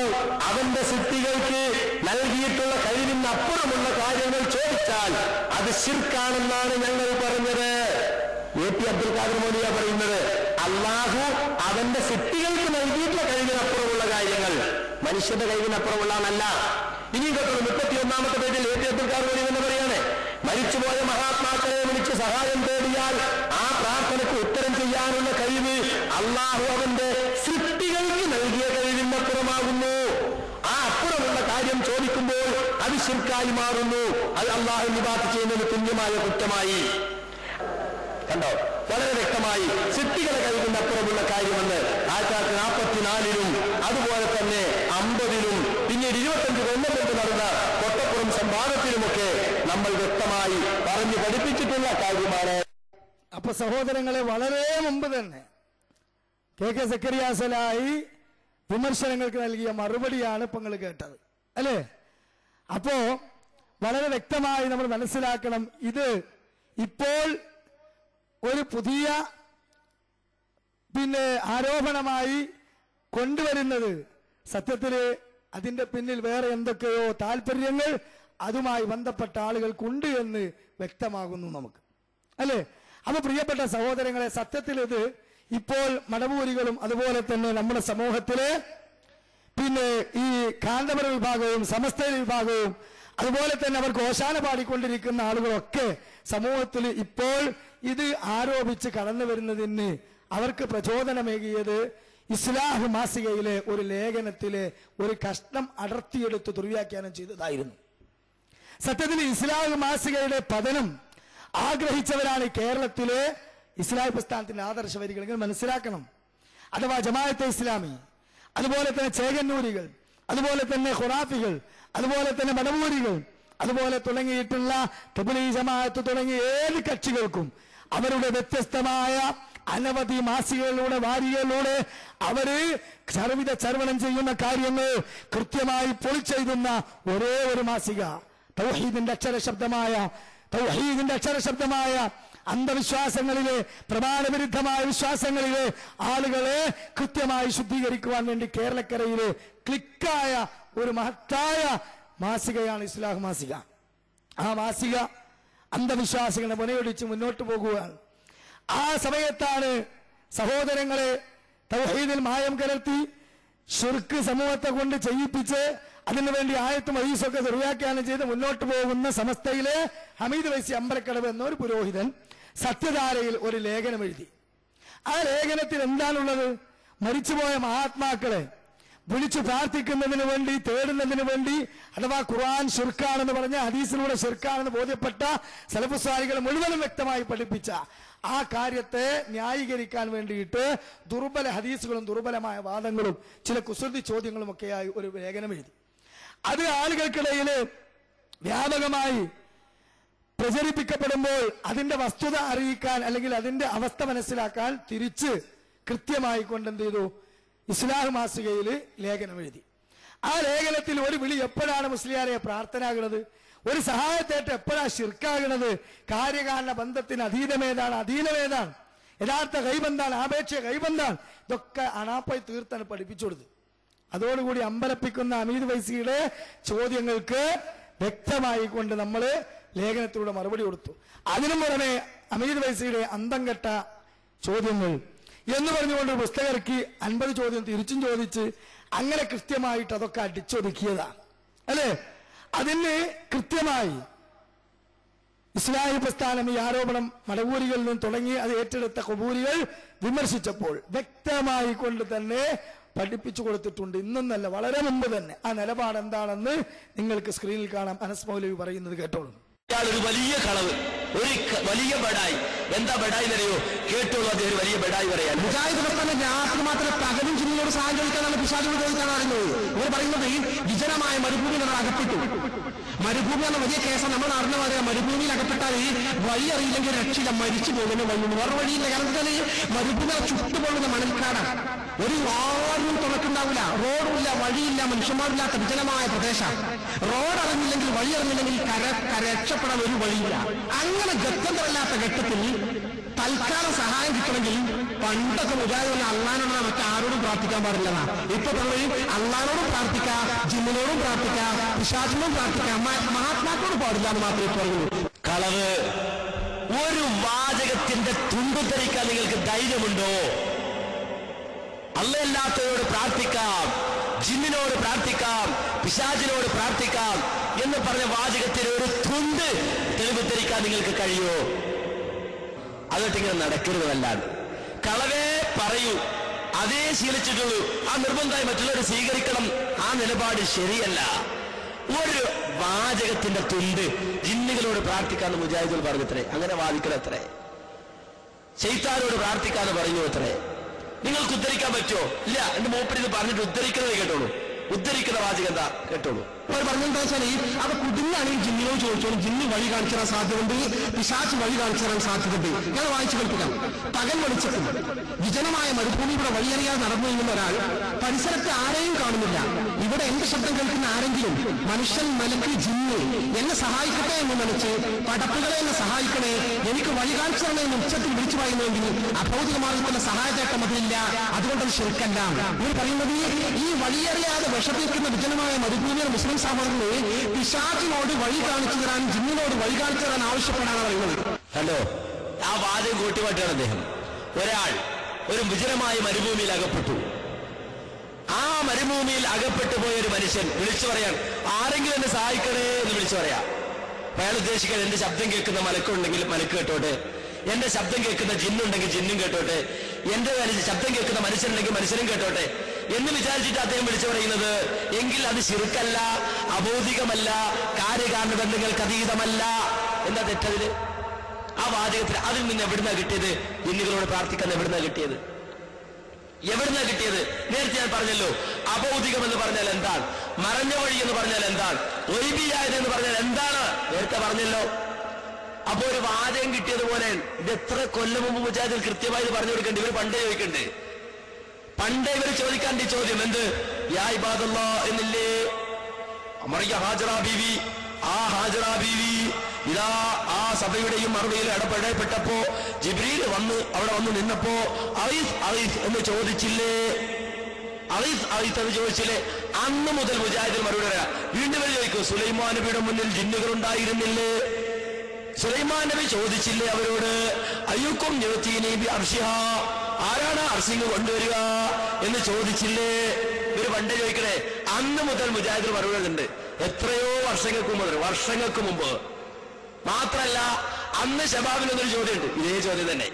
അവന്റെ സൃഷ്ടികൾക്ക് നൽകിയിട്ടുള്ള കഴിവിന് അപ്പുറമുള്ള കാര്യങ്ങൾ ചോദിച്ചാൽ അത് ശിർക്കാണെന്നാണ് ഞങ്ങൾ പറഞ്ഞത്. AP അബ്ദുൽ ഖാദർ മൗലവിയ പറയുന്നത് അല്ലാഹു അവന്റെ സൃഷ്ടികൾക്ക് നൽകിയിട്ടുള്ള കഴിവിനപ്പുറമുള്ള കാര്യങ്ങൾ മനുഷ്യന്റെ കഴിവിനപ്പുറമുള്ളതല്ല. ഇനി കേട്ടോ 31-ാമത്തെ പേജിൽ AP അബ്ദുൽ ഖാദർ മൗലവി എന്ന് പറയാണ്, മരിച്ചുപോയ മഹാത്മാക്കളെ വിളിച്ച് സഹായം തേടിയാൽ ആ പ്രാർത്ഥനയ്ക്ക് ഉത്തരം ചെയ്യാനുള്ള കഴിവ് അല്ലാഹു അവന്റെ സൃഷ്ടികൾക്ക് നൽകിയ കഴിവിനപ്പുറമാകുന്നു. ആ അപ്പുറമുള്ള കാര്യം ചോദിക്കുമ്പോൾ അത് ശിർക്കായി മാറുന്നു. അത് അല്ലാഹു ഇബാദത്ത് ചെയ്യുന്നതിന് തുല്യമായ കുറ്റമായി. കണ്ടോ? വളരെ വ്യക്തമായി സൃഷ്ടികളെ കഴിവിന്റെ അപ്പുറമുള്ള കാര്യമെന്ന് 1944-ലും അതുപോലെ തന്നെ 50-ലും പിന്നീട് 25 കൊല്ലം നടന്ന കൊട്ടപ്പുറം സംവാദത്തിലുമൊക്കെ നമ്മൾ വ്യക്തമായി പറഞ്ഞു പഠിപ്പിച്ചിട്ടുള്ള കാര്യമാണ്. അപ്പൊ സഹോദരങ്ങളെ, വളരെ മുമ്പ് തന്നെ കെ സക്കരിയ സ്വലാഹി വിമർശനങ്ങൾക്ക് നൽകിയ മറുപടിയാണ് ഇപ്പൊ നിങ്ങൾ കേട്ടത് അല്ലേ? അപ്പോ വളരെ വ്യക്തമായി നമ്മൾ മനസ്സിലാക്കണം, ഇത് ഇപ്പോൾ ഒരു പുതിയ ആരോപണമായി കൊണ്ടുവരുന്നത് സത്യത്തില് അതിന്റെ പിന്നിൽ വേറെ എന്തൊക്കെയോ താല്പര്യങ്ങൾ അതുമായി ബന്ധപ്പെട്ട ആളുകൾക്കുണ്ട് എന്ന് വ്യക്തമാകുന്നു നമുക്ക് അല്ലേ? അപ്പൊ പ്രിയപ്പെട്ട സഹോദരങ്ങളെ, സത്യത്തിൽ ഇത് ഇപ്പോൾ മടവൂരികളും അതുപോലെ തന്നെ നമ്മുടെ സമൂഹത്തിലെ പിന്നെ ഈ കാന്തപുര വിഭാഗവും സമസ്തയുടെ വിഭാഗവും അതുപോലെ തന്നെ അവർക്ക് ഓശാന പാടിക്കൊണ്ടിരിക്കുന്ന ആളുകളൊക്കെ സമൂഹത്തിൽ ഇപ്പോൾ ഇത് ആരോപിച്ച് കടന്നു വരുന്നതിന് അവർക്ക് പ്രചോദനമേകിയത് ഇസ്ലാഹ് മാസികയിലെ ഒരു ലേഖനത്തിലെ ഒരു കഷ്ണം അടർത്തിയെടുത്ത് ദുർവ്യാഖ്യാനം ചെയ്തതായിരുന്നു. സത്യത്തിൽ ഇസ്ലാഹ് മാസികയുടെ പതനം ആഗ്രഹിച്ചവരാണ് കേരളത്തിലെ ഇസ്ലാഹി പ്രസ്ഥാനത്തിന്റെ ആദർശ വരികൾ. നിങ്ങൾ മനസ്സിലാക്കണം. അഥവാ ജമാഅത്തെ ഇസ്ലാമി, അതുപോലെ തന്നെ ചേകന്നൂരികൾ, അതുപോലെ തന്നെ ഖുറാഫികൾ, അതുപോലെ തന്നെ മടവൂരികൾ, അതുപോലെ തുടങ്ങിയിട്ടുള്ള തബ്ലീഗ് ജമാഅത്ത് തുടങ്ങിയ ഏത് കക്ഷികൾക്കും അവരുടെ വ്യത്യസ്തമായ അനവധി മാസികകളിലൂടെ വാരികകളിലൂടെ അവര് സർവിത ചർവണം ചെയ്യുന്ന കാര്യങ്ങൾ കൃത്യമായി പൊളിച്ചെഴുതുന്ന ഒരേ ഒരു മാസിക തൗഹീദിന്റെ അക്ഷരശബ്ദമായ അന്ധവിശ്വാസങ്ങളിലെ പ്രമാണവിരുദ്ധമായ വിശ്വാസങ്ങളിലെ ആളുകളെ കൃത്യമായി ശുദ്ധീകരിക്കുവാൻ വേണ്ടി കേരളക്കരയിലെ ക്ലിക്കായ ഒരു മഹത്തായ മാസികയാണ് ഇസ്ലാഹ് മാസിക. ആ മാസിക അന്ധവിശ്വാസികളെ മുനയൊടിച്ച് മുന്നോട്ട് പോകുകയാണ്. ആ സമയത്താണ് സഹോദരങ്ങളെ തൗഹീദിൽ മായം കലർത്തി ശിർക്ക് സമൂഹത്തെ കൊണ്ട് ചെയ്യിപ്പിച്ച് അതിനുവേണ്ടി ആയത്തും ഹദീസൊക്കെ ദുർവ്യാഖ്യാനം ചെയ്ത് മുന്നോട്ട് പോകുന്ന സമസ്തയിലെ ഹമീദ് വൈസി അമ്പലക്കടവ് എന്നൊരു പുരോഹിതൻ സത്യധാരയിൽ ഒരു ലേഖനം എഴുതി. ആ ലേഖനത്തിൽ എന്താണുള്ളത്? മരിച്ചുപോയ മഹാത്മാക്കളെ വിളിച്ചു പ്രാർത്ഥിക്കുന്നതിന് വേണ്ടി, തേടുന്നതിന് വേണ്ടി, അഥവാ ഖുർആൻ ശിർക്കാണെന്ന് പറഞ്ഞ ഹദീസിലൂടെ ശിർക്കാണെന്ന് ബോധ്യപ്പെട്ട സലഫുസ്വാലികൾ മുഴുവനും വ്യക്തമായി പഠിപ്പിച്ച ആ കാര്യത്തെ ന്യായീകരിക്കാൻ വേണ്ടിയിട്ട് ദുർബല ഹദീസുകളും ദുർബലമായ വാദങ്ങളും ചില കുസൃതി ചോദ്യങ്ങളും ഒക്കെയായി ഒരു ലേഖനം എഴുതി. അത് ആളുകൾക്കിടയിൽ വ്യാപകമായി പ്രചരിപ്പിക്കപ്പെടുമ്പോൾ അതിന്റെ വസ്തുത അറിയിക്കാൻ അല്ലെങ്കിൽ അതിന്റെ അവസ്ഥ മനസ്സിലാക്കാൻ തിരിച്ച് കൃത്യമായി കൊണ്ടെന്ത് ചെയ്തു? ഇസ്ലാഹ് മാസികയിൽ ലേഖനം എഴുതി. ആ ലേഖനത്തിൽ ഒരു വിളി എപ്പോഴാണ് മുസ്ലിയാരെ പ്രാർത്ഥനാകുന്നത്, ഒരു സഹായത്തേട്ട് എപ്പോഴാണ് ശിർക്കാകുന്നത്, കാര്യകാരണ ബന്ധത്തിന് അതീതമേതാണ്, അധീനമേതാണ്, യഥാർത്ഥ കൈബന്ധാണ്, ആപേക്ഷ കൈബന്ധാണ്, ഇതൊക്കെ അണാപ്പായി തീർത്താണ് പഠിപ്പിച്ചു കൊടുത്ത്. അതോടുകൂടി അമ്പലപ്പിക്കുന്ന ഹമീദ് വൈസിയുടെ ചോദ്യങ്ങൾക്ക് വ്യക്തമായി കൊണ്ട് നമ്മൾ ലേഖനത്തിലൂടെ മറുപടി കൊടുത്തു. അതിനു പുറമെ ഹമീദ് വൈസിയുടെ അന്തം കെട്ട ചോദ്യങ്ങൾ എന്ന് പറഞ്ഞുകൊണ്ട് പുസ്തകം ഇറക്കി 50 ചോദ്യം തിരിച്ചും ചോദിച്ച് അങ്ങനെ കൃത്യമായിട്ട് അതൊക്കെ അടിച്ചൊതുക്കിയതാണ് അല്ലെ. അതിന് കൃത്യമായി ഇസ്ലാഹി പ്രസ്ഥാനം ഈ ആരോപണം മടവൂരികളിൽ നിന്ന് തുടങ്ങി അത് ഏറ്റെടുത്ത ഖബൂരികൾ വിമർശിച്ചപ്പോൾ വ്യക്തമായി കൊണ്ട് തന്നെ പഠിപ്പിച്ചു കൊടുത്തിട്ടുണ്ട്. ഇന്നൊന്നല്ല, വളരെ മുമ്പ് തന്നെ. ആ നിലപാട് എന്താണെന്ന് നിങ്ങൾക്ക് സ്ക്രീനിൽ കാണാം. അനസ് മൗലവി പറയുന്നത് കേട്ടോളൂ. ഒരു വലിയ കളവ്, ഒരു വലിയ ബഡായി. എന്താ ബഡായി എന്നറിയോ? കേട്ടോളൂ. അദ്ദേഹം ഒരു വലിയ ബഡായി പറയാൻ. മുജാഹിദ് പ്രസ്ഥാനം രാത്രി മാത്രമേ പകലും ജില്ലയോട് സഹായം ചോദിക്കാനാണ് പിശാചിനോട് ചോദിക്കാനാണ് അറിയുന്നത്. ഇവർ പറയുന്നത് വിജനമായ മരുഭൂമിയിൽ നമ്മൾ അകപ്പെട്ടു. മരുഭൂമി എന്ന വലിയ കേസാണ്. നമ്മൾ അറിഞ്ഞ പറയാം, മരുഭൂമിയിൽ അകപ്പെട്ടാൽ വഴി അറിയില്ലെങ്കിൽ രക്ഷയില്ല, മരിച്ചു പോകുന്ന വഴിയുണ്ട്. വേറെ വഴിയില്ല. കാരണം വെച്ചാൽ മരുഭൂമി ചുട്ടുപൊള്ളുന്ന മണൽക്കാടാണ്. ഒരു ആരും തുറക്കുണ്ടാവില്ല, റോഡുമില്ല, വഴിയില്ല, മനുഷ്യന്മാരില്ലാത്ത വിജനമായ പ്രദേശം. റോഡ് അറിഞ്ഞില്ലെങ്കിൽ, വഴി അറിഞ്ഞില്ലെങ്കിൽ രക്ഷപ്പെടാൻ ഒരു വഴിയില്ല. അങ്ങനെ ഗത്യന്തരമില്ലാത്ത ഘട്ടത്തിൽ തൽക്കാലം സഹായം കിട്ടണമെങ്കിൽ പണ്ടൊക്കെ മുജാഹിദ് അള്ളാനോട് മറ്റാരോടും പ്രാർത്ഥിക്കാൻ പാടില്ലതാ. ഇപ്പൊ നമ്മൾ അള്ളാനോടും പ്രാർത്ഥിക്കാം, ജിന്നിനോടും പ്രാർത്ഥിക്കാം, പിശാചിനോടും പ്രാർത്ഥിക്കാം, മഹാത്മാക്കളോട് പാടില്ല എന്ന് മാത്രമേ പറയുള്ളൂ. കളവ്. ഒരു വാചകത്തിന്റെ തുണ്ടുധരിക്കാൻ നിങ്ങൾക്ക് ധൈര്യമുണ്ടോ? അള്ളയല്ലാത്തവരോട് പ്രാർത്ഥിക്കാം, ജിന്നിനോട് പ്രാർത്ഥിക്കാം, പിശാചിനോട് പ്രാർത്ഥിക്കാം എന്ന് പറഞ്ഞ വാചകത്തിന് ഒരു തുണ്ട് തെളിവ് ധരിക്കാൻ നിങ്ങൾക്ക് കഴിയോ? അതൊട്ടിങ്ങനെ നടക്കരുതല്ലാതെ. കളവേ പറയൂ, അതേ ശീലിച്ചിട്ടുള്ളൂ. ആ നിർബന്ധമായി മറ്റുള്ളവർ സ്വീകരിക്കണം. ആ നിലപാട് ശരിയല്ല. ഒരു വാചകത്തിന്റെ തുണ്ട് ജിന്നുകളോട് പ്രാർത്ഥിക്കാന്ന് മുജാഹിദുകൾ പറഞ്ഞത്രേ. അങ്ങനെ വാദിക്കണത്രേ. ശൈത്താനോട് പ്രാർത്ഥിക്കാന്ന് പറഞ്ഞു അത്രേ. നിങ്ങൾക്ക് ഉദ്ധരിക്കാൻ പറ്റുമോ? ഇല്ല. എന്റെ മൂപ്പര് ഇത് പറഞ്ഞിട്ട് ഉദ്ധരിക്കുന്നത് കേട്ടോളൂ. ഉദ്ധരിക്കുന്ന വാചകം എന്താ കേട്ടോളൂ. അവർ പറഞ്ഞെന്താ വെച്ചാൽ അത് കുടുങ്ങാണെങ്കിൽ ജിന്നിനോട് ചോദിച്ചോളൂ. ജിന്നി വഴി കാണിച്ചു തരാൻ സാധ്യതയുണ്ട്, പിശാച് വഴി കാണിച്ചു തരാൻ സാധ്യതയുണ്ട്. ഞാൻ വായിച്ചു കേൾപ്പിക്കാം. പകൽ വെളിച്ചത്തിൽ വിജനമായ മരുഭൂമിയുടെ വഴിയറിയാതെ നടന്നു നീങ്ങുന്ന ഒരാൾ പരിസരത്ത് ആരെയും കാണുന്നില്ല. ഇവിടെ എന്റെ ശബ്ദം കേൾക്കുന്ന ആരെങ്കിലും മനുഷ്യൻ, മലക്ക്, ജിന്ന് എന്നെ സഹായിക്കട്ടെ എന്ന് നനച്ച് പടപ്പുകളെ എന്നെ സഹായിക്കണേ, എനിക്ക് വഴി കാണിച്ചു തരണേ എന്ന് ഉച്ചത്തിൽ വിളിച്ചു പറയുന്നുവെങ്കിൽ അഭൗതിക മാർഗത്തിന്റെ സഹായത്തേട്ടം അതിലില്ല. അതുകൊണ്ടത് ശിർക്കല്ല. ഇവർ പറയുന്നത് ഈ വഴിയറിയാതെ വിഷപ്പിക്കുന്ന വിജനമായ മരുഭൂമിയുടെ മുസ്ലിം സഹോദരനെ പിശാചിനോട് വഴി കാണിച്ചു തരാൻ, ജിന്നിനോട് വഴി കാണിച്ചു തരാൻ ആവശ്യപ്പെടാനാണ് പറയുന്നത്. ഹലോ, ആ വാചകം കൂട്ടിമാറ്റാണ് അദ്ദേഹം. ഒരാൾ ഒരു വിജനമായ മരുഭൂമിയിൽ അകപ്പെട്ടു. ആ മരുഭൂമിയിൽ അകപ്പെട്ടു പോയ ഒരു മനുഷ്യൻ വിളിച്ചു പറയാൻ, ആരെങ്കിലും എന്നെ സഹായിക്കണേ എന്ന് വിളിച്ചു പറയാം. അയാൾ ഉദ്ദേശിക്കാൻ, എന്റെ ശബ്ദം കേൾക്കുന്ന മലക്കുണ്ടെങ്കിൽ മലക്ക് കേട്ടോട്ടെ, എന്റെ ശബ്ദം കേൾക്കുന്ന ജിന്നുണ്ടെങ്കിൽ ജിന്നും കേട്ടോട്ടെ, എന്റെ ശബ്ദം കേൾക്കുന്ന മനുഷ്യനുണ്ടെങ്കിൽ മനുഷ്യനും കേട്ടോട്ടെ എന്ന് വിചാരിച്ചിട്ട് അദ്ദേഹം വിളിച്ചു പറയുന്നത്. എങ്കിൽ അത് ശിർക്കല്ല, അബോധികമല്ല, കാര്യകാരണ ബന്ധങ്ങൾക്ക് അതീതമല്ല. എന്താ തെറ്റതില്? ആ വാചകത്തിൽ അതിൽ നിന്ന് എവിടുന്നാ കിട്ടിയത്? ജിന്നുകളോട് പ്രാർത്ഥിക്കാൻ എവിടുന്നാ കിട്ടിയത്? എവിടുന്നാ കിട്ടിയത്? നേരത്തെ ഞാൻ പറഞ്ഞല്ലോ, അബൗദികം എന്ന് പറഞ്ഞാൽ എന്താണ്, മറഞ്ഞ വഴി എന്ന് പറഞ്ഞാൽ എന്താണ്, ഒഴിബിയായത് എന്ന് പറഞ്ഞാൽ എന്താണ്, നേരത്തെ പറഞ്ഞല്ലോ. അപ്പൊ ഒരു വാചകം കിട്ടിയതുപോലെ ഇത് എത്ര കൊല്ലം മുമ്പ് മുജാഹിദിൽ കൃത്യമായി പറഞ്ഞു കൊടുക്കണ്ട്. ഇവർ പണ്ടേ ചോദിക്കണ്ട്, പണ്ടേ ഇവർ ചോദിക്കാണ്ട് ഈ ചോദ്യം എന്ത്, യാ ഇബാദല്ലാ എന്നില്ലേ മറിയ ഹാജറ ബീവി. ആ ഹാജറ ബീവി ഇതാ ആ സഭയുടെയും മറുപടിയിൽ ഇടപെടപ്പെട്ടപ്പോ ജിബ്രീൽ വന്ന് അവിടെ വന്ന് നിന്നപ്പോ അറീഫ് അറീഫ് എന്ന് ചോദിച്ചില്ലേ, അറീഫ് അറീഫ് എന്ന് ചോദിച്ചില്ലേ? അന്ന് മുതൽ മുജാഹിദിൽ മറുപടി പറയാം. വീണ്ടും ഇവർ ചോദിക്കും, സുലൈമാൻ നബിയുടെ മുന്നിൽ ജിന്നുകൾ ഉണ്ടായിരുന്നില്ലേ? സുലൈമാൻ നബി ചോദിച്ചില്ലേ അവരോട്, അയ്യുക്കും നിവത്തീനി അർഷിഹ, ആരാണ് അർഷിങ് കൊണ്ടുവരിക എന്ന് ചോദിച്ചില്ലേ? ഇവര് പണ്ടേ ചോദിക്കണേ. അന്ന് മുതൽ മുജാഹിദിൽ മറുപടി ഉണ്ട്. എത്രയോ വർഷങ്ങൾക്ക് മുമ്പ് മാത്രല്ല, അന്ന് ശബാബിനൊന്നൊരു ചോദ്യമുണ്ട്, ഇതേ ചോദ്യം തന്നെ.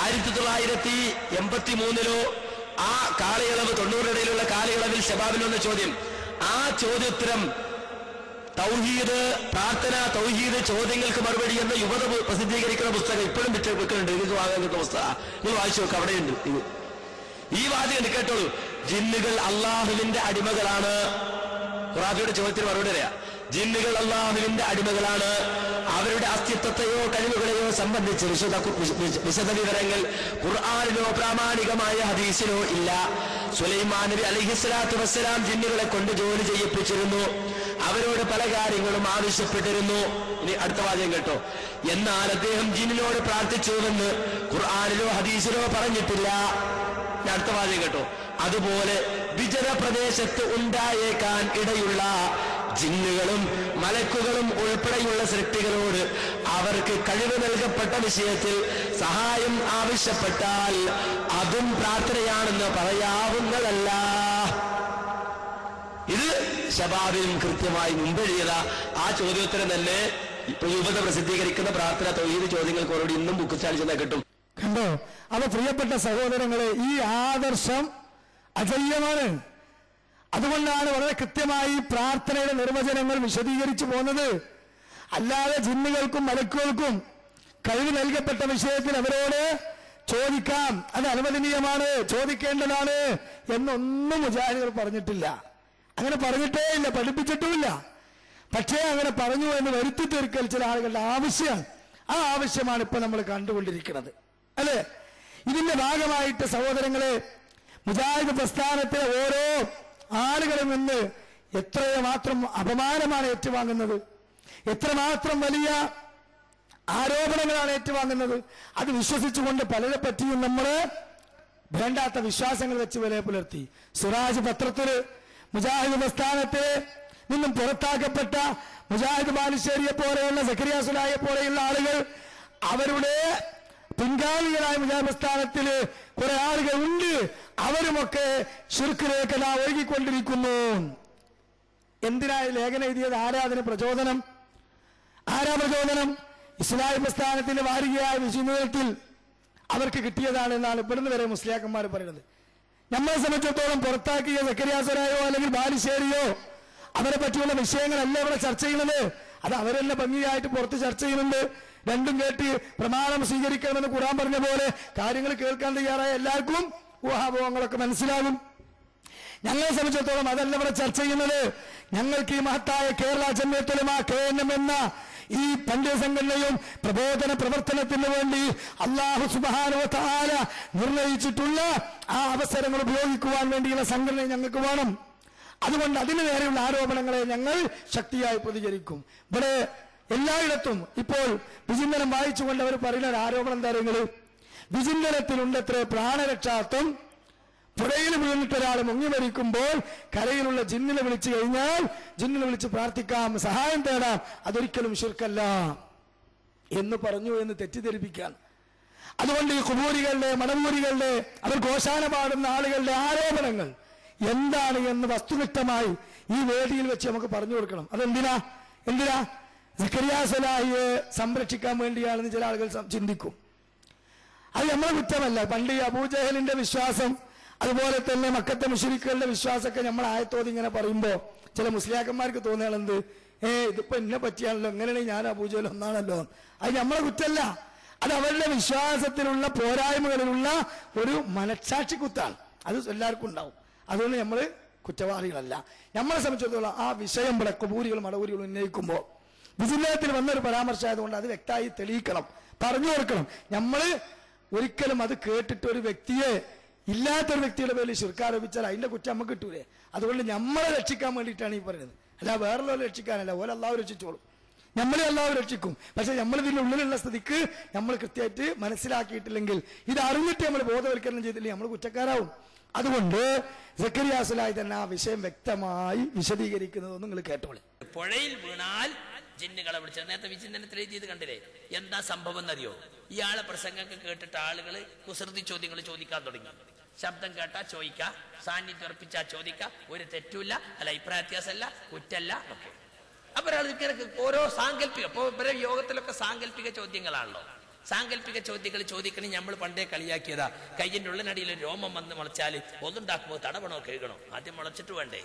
1983 ആ കാലയളവ് 90 ഇടയിലുള്ള കാലയളവിൽ ശബാബിനൊന്ന ചോദ്യം. ആ ചോദ്യോത്തരം തൗഹീദ് പ്രാർത്ഥന, തൗഹീദ് ചോദ്യങ്ങൾക്ക് മറുപടി എന്ന യുവത പ്രസിദ്ധീകരിക്കുന്ന പുസ്തകം ഇപ്പോഴും വിൽക്കുന്നുണ്ട്. നിങ്ങൾക്ക് വാങ്ങാൻ കിട്ടുന്ന പുസ്തകം നിങ്ങൾ വായിച്ചു നോക്കുക, അവിടെയുണ്ട്. ഈ വാചകം കേട്ടോളൂ, ജിന്നുകൾ അള്ളാഹുവിന്റെ അടിമകളാണ്. ഖുറാഫിയുടെ ചോദ്യത്തിന് മറുപടി പറയാം. ജിന്നുകൾ അള്ളാഹുവിന്റെ അടിമകളാണ്. അവരുടെ അസ്തിത്വത്തെയോ കഴിവുകളെയോ സംബന്ധിച്ച് വിശദ വിവരങ്ങൾ ഖുർആനിലോ പ്രാമാണികമായ ഹദീസിലോ ഇല്ല. സുലൈമാൻ നബി അലൈഹിസ്സലാത്തു വസ്സലാം ജിന്നുകളെ കൊണ്ട് ജോലി ചെയ്യിപ്പിച്ചിരുന്നു. അവരോട് പല കാര്യങ്ങളും ആവശ്യപ്പെട്ടിരുന്നു. ഇനി അടുത്ത വാചകം കേട്ടോ. എന്നാൽ അദ്ദേഹം ജിന്നിനോട് പ്രാർത്ഥിച്ചുവെന്ന് ഖുർആനിലോ ഹദീസിലോ പറഞ്ഞിട്ടില്ല. അടുത്ത വാചകം കേട്ടോ. അതുപോലെ വിജന പ്രദേശത്ത് ഉണ്ടായേക്കാൻ ഇടയുള്ള ജിന്നുകളും മലക്കുകളും ഉൾപ്പെടെയുള്ള സൃഷ്ടികളോട് അവർക്ക് കഴിവ് നൽകപ്പെട്ട വിഷയത്തിൽ സഹായം ആവശ്യപ്പെട്ടാൽ അതും പ്രാർത്ഥനയാണെന്ന് പറയാവുന്നതല്ല. ഇത് ശബാബിലും കൃത്യമായി മുമ്പെഴുതിയത ആ ചോദ്യോത്തരം തന്നെ ഇപ്പൊ യുവത പ്രസിദ്ധീകരിക്കുന്ന പ്രാർത്ഥന തൗഹീദ് ചോദ്യങ്ങൾക്ക് മറുപടി ഇന്നും ബുക്കിച്ചാൽ ചെന്നാൽ കിട്ടും. കണ്ടോ? അപ്പൊ പ്രിയപ്പെട്ട സഹോദരങ്ങളെ, ഈ ആദർശം അജയ്യമാണ്. അതുകൊണ്ടാണ് വളരെ കൃത്യമായി പ്രാർത്ഥനയുടെ നിർവചനങ്ങൾ വിശദീകരിച്ചു പോകുന്നത്. അല്ലാതെ ജിന്നുകൾക്കും മലക്കുകൾക്കും കഴിവ് നൽകപ്പെട്ട വിഷയത്തിൽ അവരോട് ചോദിക്കാം, അത് അനുവദനീയമാണ്, ചോദിക്കേണ്ടതാണ് എന്നൊന്നും മുജാഹിദുകൾ പറഞ്ഞിട്ടില്ല. അങ്ങനെ പറഞ്ഞിട്ടേ ഇല്ല, പഠിപ്പിച്ചിട്ടുമില്ല. പക്ഷേ അങ്ങനെ പറഞ്ഞു എന്ന് വരുത്തി തീർക്കൽ ചില ആളുകളുടെ ആവശ്യം. ആ ആവശ്യമാണ് ഇപ്പൊ നമ്മൾ കണ്ടുകൊണ്ടിരിക്കുന്നത്, അല്ലെ? ഇതിന്റെ ഭാഗമായിട്ട് സഹോദരങ്ങളെ, മുജാഹിദ് പ്രസ്ഥാനത്തിലെ ഓരോ ആളുകളിൽ നിന്ന് എത്രമാത്രം അപമാനമാണ് ഏറ്റുവാങ്ങുന്നത്, എത്രമാത്രം വലിയ ആരോപണങ്ങളാണ് ഏറ്റുവാങ്ങുന്നത്. അത് വിശ്വസിച്ചുകൊണ്ട് പലരെ പറ്റിയും നമ്മൾ വേണ്ടാത്ത വിശ്വാസങ്ങൾ വെച്ച് വില പുലർത്തി. സിറാജ് പത്രത്തില് മുജാഹിദ് പ്രസ്ഥാനത്തെ നിന്നും പുറത്താക്കപ്പെട്ട മുജാഹിദ് ബാലുശ്ശേരിയെ പോലെയുള്ള സക്കരിയ സുലായെ പോലെയുള്ള ആളുകൾ, അവരുടെ പിൻഗാമികളായ മുജാഹിദ് പ്രസ്ഥാനത്തില് കുറെ ആളുകൾ ഉണ്ട്, അവരുമൊക്കെ ശിർക്കിലേക്ക് ഒഴുകിക്കൊണ്ടിരിക്കുന്നു. എന്തിനായി ലേഖനം എഴുതിയത്? ആരാധന പ്രചോദനം. ആരാ പ്രചോദനം? ഇസ്ലാഹി പ്രസ്ഥാനത്തിന്റെ വാരികയായ വിശുദ്ധത്തിൽ അവർക്ക് കിട്ടിയതാണ് എന്നാണ് ഇവിടുന്ന് വരെ മുസ്ലിയാക്കന്മാർ പറയുന്നത്. നമ്മളെ സംബന്ധിച്ചിടത്തോളം പുറത്താക്കിയ സക്കരിയ സുലായോ അല്ലെങ്കിൽ ബാലുശ്ശേരിയോ അവരെ പറ്റിയുള്ള വിഷയങ്ങളല്ല ഇവിടെ ചർച്ച ചെയ്യുന്നത്. അത് അവരെല്ലാം ഭംഗിയായിട്ട് പുറത്ത് ചർച്ച ചെയ്യുന്നുണ്ട്. രണ്ടും കേട്ട് പ്രമാണം സ്വീകരിക്കണമെന്ന് ഖുർആൻ പറഞ്ഞ പോലെ കാര്യങ്ങൾ കേൾക്കാൻ തയ്യാറായ എല്ലാവർക്കും ഊഹാഭോഹങ്ങളൊക്കെ മനസ്സിലാകും. ഞങ്ങളെ സംബന്ധിച്ചിടത്തോളം അതല്ല ഇവിടെ ചർച്ച ചെയ്യുന്നത്. ഞങ്ങൾക്ക് ഈ മഹത്തായ കേരള ജംഇയ്യത്തുൽ ഉലമ KNM എന്ന ഈ പണ്ഡിത സംഘടനയും പ്രബോധന പ്രവർത്തനത്തിന് വേണ്ടി അല്ലാഹു സുബ്ഹാനഹു വ തആല നിർണയിച്ചിട്ടുള്ള ആ അവസരങ്ങൾ ഉപയോഗിക്കുവാൻ വേണ്ടിയുള്ള സംഘടന ഞങ്ങൾക്ക് വേണം. അതുകൊണ്ട് അതിന് നേരെയുള്ള ആരോപണങ്ങളെ ഞങ്ങൾ ശക്തിയായി പ്രതികരിക്കും. ഇവിടെ എല്ലായിടത്തും ഇപ്പോൾ വിചിന്തനം വായിച്ചുകൊണ്ട് അവർ പറയുന്ന ഒരു ആരോപണം എന്താ പറയുന്നത്? വിചിന്തനത്തിലുണ്ടത്ര പ്രാണരക്ഷാർത്ഥം. പുഴയിൽ വീണിട്ട് ഒരാൾ മുങ്ങി മരിക്കുമ്പോൾ കരയിലുള്ള ജിന്നിനെ വിളിച്ചു കഴിഞ്ഞാൽ ജിന്നിനെ വിളിച്ച് പ്രാർത്ഥിക്കാം, സഹായം തേടാം, അതൊരിക്കലും ശിർക്കല്ല എന്ന് പറഞ്ഞു എന്ന് തെറ്റിദ്ധരിപ്പിക്കാൻ. അതുകൊണ്ട് ഈ കുബൂരികളുടെ മടവൂരികളുടെ അവർ ഘോഷാന പാടുന്ന ആളുകളുടെ ആരോപണങ്ങൾ എന്താണ് എന്ന് വസ്തുനിഷ്ഠമായി ഈ വേദിയിൽ വെച്ച് നമുക്ക് പറഞ്ഞു കൊടുക്കണം. അതെന്തിനാ സക്കറിയ സ്വലാഹിയെ സംരക്ഷിക്കാൻ വേണ്ടിയാണെന്ന് ചില ആളുകൾ ചിന്തിക്കും. അത് നമ്മളെ കുറ്റമല്ല. പണ്ട് ഈ അബൂജഹലിന്റെ വിശ്വാസം, അതുപോലെ തന്നെ മക്കത്തെ മുശ്രിക്കുകളുടെ വിശ്വാസമൊക്കെ നമ്മൾ ആയത്തോത് ഇങ്ങനെ പറയുമ്പോ ചില മുസ്ലിയാക്കന്മാർക്ക് തോന്നുകയാണെന്ത്, ഇതിപ്പോ എന്നെ പറ്റിയാണല്ലോ, എങ്ങനെയാണെങ്കിൽ ഞാൻ അബൂജഹൽ ഒന്നാണല്ലോ. അത് നമ്മളെ കുറ്റമല്ല, അത് അവരുടെ വിശ്വാസത്തിലുള്ള പോരായ്മകളിലുള്ള ഒരു മനഃസാക്ഷി കുത്താണ്. അത് എല്ലാവർക്കും ഉണ്ടാവും. അതുകൊണ്ട് നമ്മൾ കുറ്റവാളികളല്ല. നമ്മളെ സംബന്ധിച്ചിടത്തോളം ആ വിഷയം ഇവിടെ കുബൂരികളും മടവൂരികളും ഉന്നയിക്കുമ്പോൾ വിചിന്തനത്തിൽ വന്നൊരു പരാമർശമായതുകൊണ്ട് അത് വ്യക്തമായി തെളിയിക്കണം, പറഞ്ഞു കൊടുക്കണം. നമ്മള് ഒരിക്കലും അത് കേട്ടിട്ട് ഒരു വ്യക്തിയെ ഇല്ലാത്തൊരു വ്യക്തിയുടെ പേരിൽ ശിർക്കാരോപിച്ചാൽ അതിന്റെ കുറ്റം നമുക്ക് കിട്ടൂലേ. അതുകൊണ്ട് നമ്മളെ രക്ഷിക്കാൻ വേണ്ടിയിട്ടാണ് ഈ പറയുന്നത്, അല്ല വേറെ രക്ഷിക്കാനല്ല. ഓരോ അല്ലാഹു രക്ഷിച്ചോളും, നമ്മളെ അല്ലാഹു രക്ഷിക്കും. പക്ഷെ നമ്മൾ ഇതിന്റെ ഉള്ളിലുള്ള സ്ഥിതിക്ക് നമ്മൾ കൃത്യമായിട്ട് മനസ്സിലാക്കിയിട്ടില്ലെങ്കിൽ, ഇത് അറിഞ്ഞിട്ട് നമ്മൾ ബോധവൽക്കരണം ചെയ്തില്ലെങ്കിൽ നമ്മൾ കുറ്റക്കാരാവും. അതുകൊണ്ട് സക്കറിയ സ്വലാഹി തന്നെ ആ വിഷയം വ്യക്തമായി വിശദീകരിക്കുന്നതൊന്നും നിങ്ങൾ കേട്ടോളെ. പുഴയിൽ വീണാൽ ജിന്നുകളെ വിളിച്ചത് നേരത്തെ വിചിന്തനത്തിൽ എഴുതിയത് കണ്ടില്ലേ? എന്താ സംഭവം എന്നറിയോ? ഇയാളെ പ്രസംഗമൊക്കെ കേട്ടിട്ട് ആളുകൾ കുസൃതി ചോദ്യങ്ങൾ ചോദിക്കാൻ തുടങ്ങി. ശബ്ദം കേട്ടാ ചോദിക്കാം, സാന്നിധ്യം ഉറപ്പിച്ചാ ചോദിക്കാം, ഒരു തെറ്റുമില്ല, അല്ല അഭിപ്രായ വ്യത്യാസമല്ല, കുറ്റല്ല ഒക്കെ. അപ്പൊ ഒരാൾ ഓരോ സാങ്കല്പിക, ഇപ്പൊ ഇവരെ യോഗത്തിലൊക്കെ സാങ്കല്പിക ചോദ്യങ്ങളാണല്ലോ. സാങ്കല്പിക ചോദ്യങ്ങൾ ചോദിക്കണേ നമ്മൾ പണ്ടേ കളിയാക്കിയതാ. കയ്യിന്റെ ഉള്ളിനടിയിൽ രോമം വന്ന് മുളച്ചാല് ഒന്നുണ്ടാക്കുമ്പോ തടവണോ കഴുകണോ? ആദ്യം മുളച്ചിട്ട് വേണ്ടേ?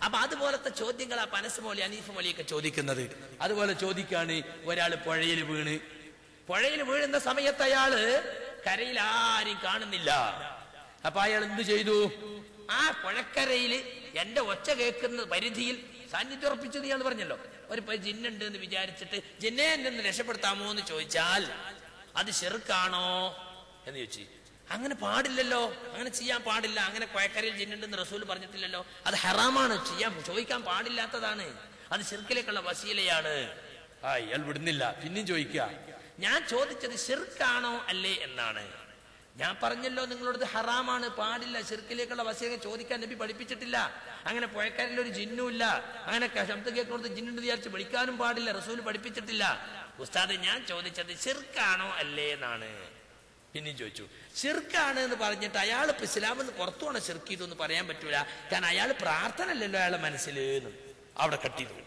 അപ്പൊ അതുപോലത്തെ ചോദ്യങ്ങളാ പനസ് മോലി അനീഫ് മോലിയൊക്കെ ചോദിക്കുന്നത്. അതുപോലെ ചോദിക്കാണ് ഒരാള് പുഴയിൽ വീഴുന്ന സമയത്ത് അയാള് കരയിൽ ആരും കാണുന്നില്ല. അപ്പൊ അയാൾ എന്ത് ചെയ്തു? ആ പുഴക്കരയില് എന്റെ ഒച്ച കേൾക്കുന്ന പരിധിയിൽ സാന്നിധ്യം ഉറപ്പിച്ചത് ഇയാൾ പറഞ്ഞല്ലോ. ഒരു ജിന്നുണ്ട് എന്ന് വിചാരിച്ചിട്ട് ജിന്നെ എന്നെ രക്ഷപ്പെടുത്താമോ എന്ന് ചോദിച്ചാൽ അത് ശിർക്കാണോ എന്ന് ചോദിച്ചു. അങ്ങനെ പാടില്ലല്ലോ, അങ്ങനെ ചെയ്യാൻ പാടില്ല. അങ്ങനെ പുഴക്കരയിൽ ജിന്നുണ്ടെന്ന് റസൂൽ പറഞ്ഞിട്ടില്ലല്ലോ. അത് ഹറാമാണ്, ചോദിക്കാൻ പാടില്ലാത്തതാണ്. അത് ശിർക്കിലേക്കുള്ള വസീലയാണ്. അയാൾ വിടുന്നില്ല, പിന്നെയും ചോദിക്കുക. ഞാൻ ചോദിച്ചത് ശിർക്കാണോ അല്ലേ എന്നാണ്. ഞാൻ പറഞ്ഞല്ലോ നിങ്ങളോട് ഹറാമാണ്, പാടില്ല, ശിർക്കിലേക്കുള്ള വസീല ചോദിക്കാൻ നബി പഠിപ്പിച്ചിട്ടില്ല. അങ്ങനെ പുഴക്കരയിൽ ഒരു ജിന്നുമില്ല, അങ്ങനെ ശബ്ദം കേൾക്കുന്നത് ജിന്നുണ്ട് വിചാരിച്ച് വിളിക്കാനും പാടില്ല, റസൂൽ പഠിപ്പിച്ചിട്ടില്ല. ഉസ്താദ് ഞാൻ ചോദിച്ചത് ശിർക്കാണോ അല്ലേ എന്നാണ്. പിന്നെയും ചോദിച്ചു. ശിർക്കാണ് എന്ന് പറഞ്ഞിട്ട് അയാൾ ഇപ്പൊ ഇസ്ലാമിൽ നിന്ന് പുറത്തു പോണ ശിർക്ക് ഇതൊന്നും പറയാൻ പറ്റൂല, കാരണം അയാൾ പ്രാർത്ഥന അല്ലല്ലോ അയാളെ മനസ്സിൽ. അവിടെ കട്ടിതു.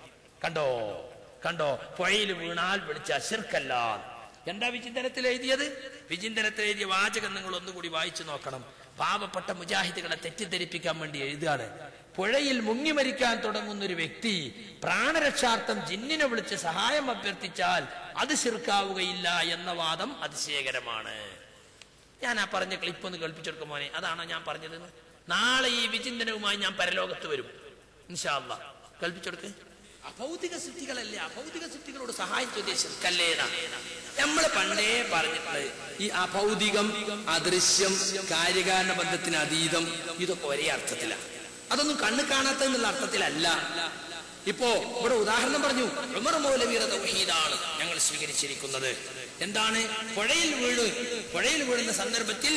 കണ്ടോ പുഴയിൽ വീണാൽ വിളിച്ച ശിർക്കല്ല. എന്താ വിചിന്തനത്തിൽ എഴുതിയത്? വിചിന്തനത്തിൽ എഴുതിയ വാചകം നിങ്ങൾ ഒന്നുകൂടി വായിച്ചു നോക്കണം. പാവപ്പെട്ട മുജാഹിദുകളെ തെറ്റിദ്ധരിപ്പിക്കാൻ വേണ്ടി എഴുതുകയാണ്. പുഴയിൽ മുങ്ങി മരിക്കാൻ തുടങ്ങുന്ന ഒരു വ്യക്തി പ്രാണരക്ഷാർത്ഥം ജിന്നിനെ വിളിച്ച് സഹായം അഭ്യർത്ഥിച്ചാൽ അത് ശിർക്കാവുകയില്ല എന്ന വാദം അതിശയകരമാണ്. ഞാൻ ആ പറഞ്ഞ ക്ലിപ്പ് ഒന്ന് കേൾപ്പിച്ചെടുക്കും മോനെ. അതാണോ ഞാൻ പറഞ്ഞത്? നാളെ ഈ വിചിന്തനവുമായി ഞാൻ പരലോകത്ത് വരും ഇൻഷാ അല്ലാഹ്. കേൾപ്പിച്ചെടുക്ക്. അഭൗതിക സൃഷ്ടികളല്ലേ, അഭൗതിക സൃഷ്ടികളോട് സഹായം ചോദിയ ശിർക്കല്ലേ എന്നാണ് നമ്മൾ പണ്ടേ പറഞ്ഞിട്ടുള്ളത്. ഈ അഭൗതികം, അദൃശ്യം, കാര്യകാരണ ബന്ധത്തിന് അതീതം, ഇതൊക്കെ ഒരേ അർത്ഥത്തിലാണ്. അതൊന്നും കണ്ണ് കാണാത്തെന്നുള്ള അർത്ഥത്തിലല്ല. ഇപ്പോ ഇവിടെ ഉദാഹരണം പറഞ്ഞു, ഉമർ മൗലവിയുടെ തൗഹീദാണ് ഞങ്ങൾ സ്വീകരിച്ചിരിക്കുന്നത്. എന്താണ്? പുഴയിൽ വീഴുന്ന സന്ദർഭത്തിൽ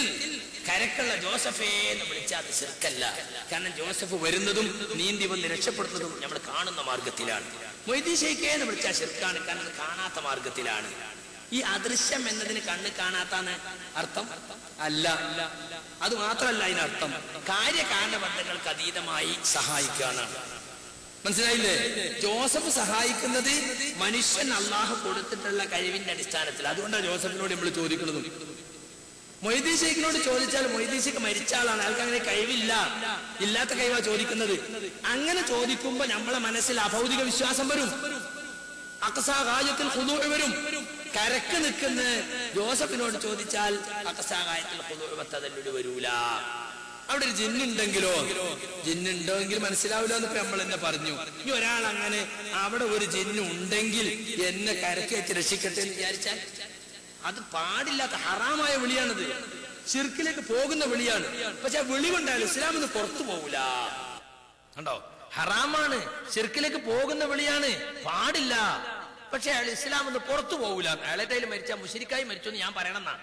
കരക്കുള്ള ജോസഫേ എന്ന് വിളിച്ചാൽ അത് ശിർക്കല്ല. കാരണം ജോസഫ് വരുന്നതും നീന്തി വന്ന് രക്ഷപ്പെടുന്നതും നമ്മൾ കാണുന്ന മാർഗത്തിലാണ്. മൊയ്തീൻ ശൈഖേ എന്ന് വിളിച്ചാൽ ശിർക്കാണ്, കാരണം കാണാത്ത മാർഗത്തിലാണ്. ഈ അദൃശ്യം എന്നതിന് കണ്ണ് കാണാത്താന്ന് അർത്ഥം അല്ല. അത് മാത്രമല്ല, അതിനർത്ഥം കാര്യകാരണ ബന്ധങ്ങൾക്ക് അതീതമായി സഹായിക്കാനാണ്. മനസ്സിലായില്ലേ? ജോസഫ് സഹായിക്കുന്നത് മനുഷ്യൻ അള്ളാഹു കൊടുത്തിട്ടുള്ള കഴിവിന്റെ അടിസ്ഥാനത്തിൽ. അതുകൊണ്ടാണ് ജോസഫിനോട് നമ്മൾ ചോദിക്കുന്നതും. മൊയ്തീൻ ശൈഖിനോട് ചോദിച്ചാൽ മൊയ്തീൻ ശൈഖ് മരിച്ച ആളാണ്, അയാൾക്ക് അങ്ങനെ കഴിവില്ല, ഇല്ലാത്ത കഴിവാ ചോദിക്കുന്നത്. അങ്ങനെ ചോദിക്കുമ്പോ നമ്മളെ മനസ്സിൽ അഭൗതിക വിശ്വാസം വരും, അഖ്സാ ഗായത്തിൽ ഖുദൂഉ വരും. കരക്ക് നിൽക്കുന്ന ജോസഫിനോട് ചോദിച്ചാൽ അഖ്സാ ഗായത്തിൽ ഖുദൂഉ വതദല്ലുൽ വരൂല. അവിടെ ഒരു ജിന്നുണ്ടെങ്കിൽ മനസ്സിലാവില്ല എന്നിപ്പോ നമ്മൾ എന്നെ പറഞ്ഞു. ഇനി ഒരാൾ അങ്ങനെ അവിടെ ഒരു ജിന്നു ഉണ്ടെങ്കിൽ എന്നെ കരക്ക് വെച്ച് രക്ഷിക്കട്ടെ എന്ന് വിചാരിച്ചാൽ അത് പാടില്ലാത്ത ഹറാമായ വിളിയാണത്, ശിർക്കിലേക്ക് പോകുന്ന വിളിയാണ്. പക്ഷെ ആ വിളി കൊണ്ടായാലും ഇസ്ലാമിൽ നിന്ന് പുറത്തു പോകൂല. കണ്ടോ? ഹറാമാണ്, ശിർക്കിലേക്ക് പോകുന്ന വിളിയാണ്, പാടില്ല. പക്ഷെ അയാൾ ഇസ്ലാമിൽ നിന്ന് പുറത്തു പോകൂല. അയാളെ മരിച്ച മുശ്രിക്കായി മരിച്ചു എന്ന് ഞാൻ പറയണമെന്നാ.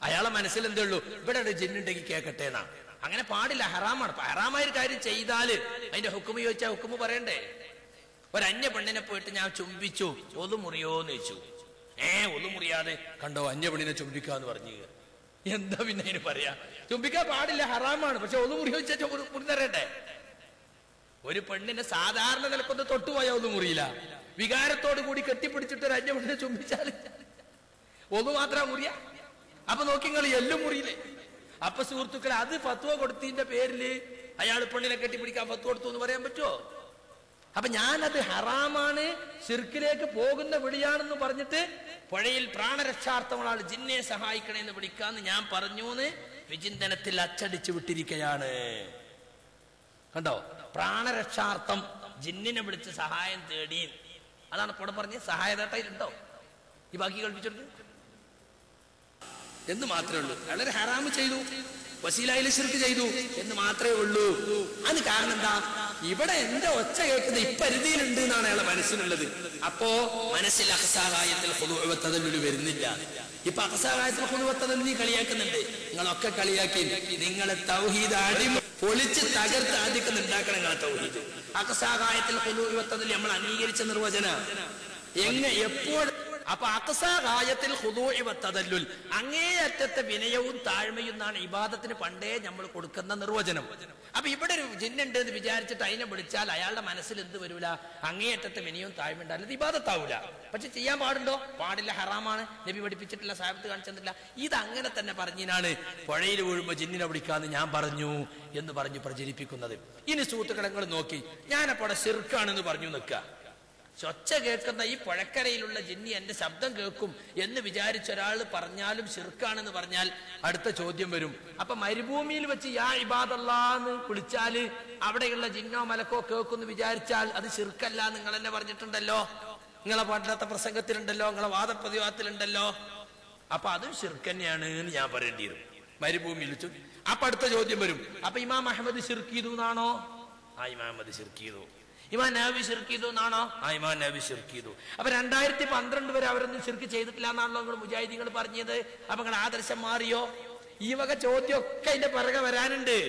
അയാളെ മനസ്സിൽ എന്തേ ഉള്ളൂ, ഇവിടെ ഒരു ജിന്നുണ്ടെങ്കിൽ കേൾക്കട്ടെ എന്നാ. അങ്ങനെ പാടില്ല, ഹറാമാണ്. ഹറാമായ ഒരു കാര്യം ചെയ്താല് അതിന്റെ ഹുക്കുമ് ചോദിച്ചാൽ ഹുക്കുമ് പറയണ്ടേ? ഒരു അന്യ പെണ്ണിനെ പോയിട്ട് ഞാൻ ചുംബിച്ചു, ഒതു മുറിയോന്ന് ചോദിച്ചു. ഒന്നും മുറിയാതെ കണ്ടോ അന്യ പെണ്ണിനെ ചുംബിക്കാന്ന് പറഞ്ഞു. എന്താ പിന്നെ അതിന് പറയാ? ചുംബിക്കാൻ പാടില്ല, ഹറാമാണ്. പക്ഷെ ഒന്നും മുറി വെച്ചാൽ മുറി തരട്ടെ. ഒരു പെണ്ണിനെ സാധാരണ നിലക്കൊന്ന് തൊട്ടുപോയാൽ ഒന്നും മുറിയില്ല. വികാരത്തോടു കൂടി കെട്ടിപ്പിടിച്ചിട്ട് ഒരു അന്യ പെണ്ണിനെ ചുംബിച്ചാൽ ഒന്ന് മാത്രം മുറിയ. അപ്പൊ നോക്കിങ്ങൾ എല്ലും മുറിയില്ലേ? അപ്പൊ സുഹൃത്തുക്കളെ, അത് ഫത്വ കൊടുത്തതിന്റെ പേരില് അയാൾ പെണ്ണിനെ കെട്ടിപ്പിടിക്കാൻ ഫത്വ കൊടുത്തു എന്ന് പറയാൻ പറ്റുമോ? അപ്പൊ ഞാനത് ഹറാമാണ്, ശിർക്കിലേക്ക് പോകുന്ന വിളിയാണെന്ന് പറഞ്ഞിട്ട് പുഴയിൽ പ്രാണരക്ഷാർത്ഥമുള്ള ആൾ ജിന്നെ സഹായിക്കണേന്ന് വിളിക്കാന്ന് ഞാൻ പറഞ്ഞു എന്ന് വിചിന്തനത്തിൽ അച്ചടിച്ചു വിട്ടിരിക്കുകയാണ്. കണ്ടോ? പ്രാണരക്ഷാർത്ഥം ജിന്നിനെ വിളിച്ച് സഹായം തേടി, അതാണ് ഇവിടെ പറഞ്ഞ് സഹായദാട്ടയിലുണ്ടോ? ഈ ബാക്കി കൽപ്പിച്ചെടുത്ത് എന്ന് മാത്രമേ ഉള്ളൂ. വളരെ ഹറാമ് ചെയ്തു, വസീലയിൽ ശിർക്ക് ചെയ്തു എന്ന് മാത്രമേ ഉള്ളൂ. അത് കാരണം എന്താ? ഇവിടെ എന്റെ ഒച്ച കേൾക്കുന്നത് ഇപ്പരിധിയിലുണ്ട് എന്നാണ് അയാളെ മനസ്സിലുള്ളത്. അപ്പോ മനസ്സിൽ അഖസാഗായത്തിൽ ഖുദൂഉ വതദല്ലുൽ വരുന്നില്ല. ഇപ്പൊ അഖസാഗായത്തിൽ ഖുദൂഉ വതദല്ലുൽ നീ കളിയാക്കുന്നുണ്ട്. നിങ്ങളൊക്കെ കളിയാക്കി. നിങ്ങളെ തൗഹീദ് അടിമ പൊളിച്ച് തകർത്ത് ആദ്യം ഉണ്ടാക്കണം നിങ്ങളെ തൗഹീദ്. അഖസാഗായത്തിൽ ഖുദൂഉ വതദല്ലുൽ നമ്മൾ അംഗീകരിച്ച നിർവചന എപ്പോൾ? അപ്പൊ അഖസാഗായത്തിൽ ഖുദൂഉ വതദല്ലുൽ അങ്ങേയറ്റത്തെ വിനയവും താഴ്മയും എന്നാണ് ഇബാദത്തിന് പണ്ടേ നമ്മൾ കൊടുക്കുന്ന നിർവചനം. അപ്പൊ ഇവിടെ ഒരു ജിന്നുണ്ട് എന്ന് വിചാരിച്ചിട്ട് അതിനെ വിളിച്ചാൽ അയാളുടെ മനസ്സിൽ എന്ത് വരൂല? അങ്ങേയറ്റത്തെ വിനയവും താഴ്മ ഉണ്ടാവില്ല, ഇത് ഇബാദത്താവൂല. പക്ഷെ ചെയ്യാൻ പാടുണ്ടോ? പാടില്ല, ഹറാമാണ്. നബി പഠിപ്പിച്ചിട്ടില്ല, സാഹിബത്ത് കാണിച്ചെന്നില്ല. ഇത് അങ്ങനെ തന്നെ പറഞ്ഞിനാണ് പുഴയിൽ വീഴുമ്പോ ജിന്നിനെ വിളിക്കാന്ന് ഞാൻ പറഞ്ഞു എന്ന് പറഞ്ഞു പ്രചരിപ്പിക്കുന്നത്. ഇനി സുഹൃത്തുക്കളെ നിങ്ങൾ നോക്കി, ഞാനപ്പോടെ ശിർക്കാണെന്ന് പറഞ്ഞു നിൽക്കുക. ഒച്ച കേൾക്കുന്ന ഈ പുഴക്കരയിലുള്ള ജിന്നി എന്റെ ശബ്ദം കേൾക്കും എന്ന് വിചാരിച്ച ഒരാൾ പറഞ്ഞാലും ശിർക്കാണെന്ന് പറഞ്ഞാൽ അടുത്ത ചോദ്യം വരും. അപ്പൊ മരുഭൂമിയിൽ വെച്ച് യാ ഇബാദല്ലാന്ന് വിളിച്ചാല് അവിടെയുള്ള ജിന്നോ മലക്കോ കേൾക്കുമെന്ന് വിചാരിച്ചാൽ അത് ശിർക്കല്ല നിങ്ങൾ തന്നെ പറഞ്ഞിട്ടുണ്ടല്ലോ, നിങ്ങളെ പണ്ടത്തെ പ്രസംഗത്തിലുണ്ടല്ലോ, നിങ്ങളെ വാദപ്രതിവാദത്തിലുണ്ടല്ലോ. അപ്പൊ അതും ശിർക്ക് തന്നെയാണ് എന്ന് ഞാൻ പറയേണ്ടി വരും മരുഭൂമിയിൽ വെച്ചു. അപ്പൊ അടുത്ത ചോദ്യം വരും, അപ്പൊ ഇമാം അഹമ്മദ് ശിർക്ക് ചെയ്തു എന്നാണോ? ആ ഇമാം അഹമ്മദ് ശിർക്ക് ചെയ്തു. ഇമാം നബി ശിർക്ക് ചെയ്തു എന്നാണോ? ആ ഇമാം നബി ശിർക്ക് ചെയ്തു. അപ്പൊ 2012 വരെ അവരൊന്നും ശിർക്ക് ചെയ്തിട്ടില്ല എന്നാണല്ലോ നിങ്ങൾ മുജാഹിദീങ്ങൾ പറഞ്ഞത്. അപ്പൊ നിങ്ങൾ ആദർശം മാറിയോ? ഈ വക ചോദ്യമൊക്കെ അതിന്റെ പിറകെ വരാനുണ്ട്.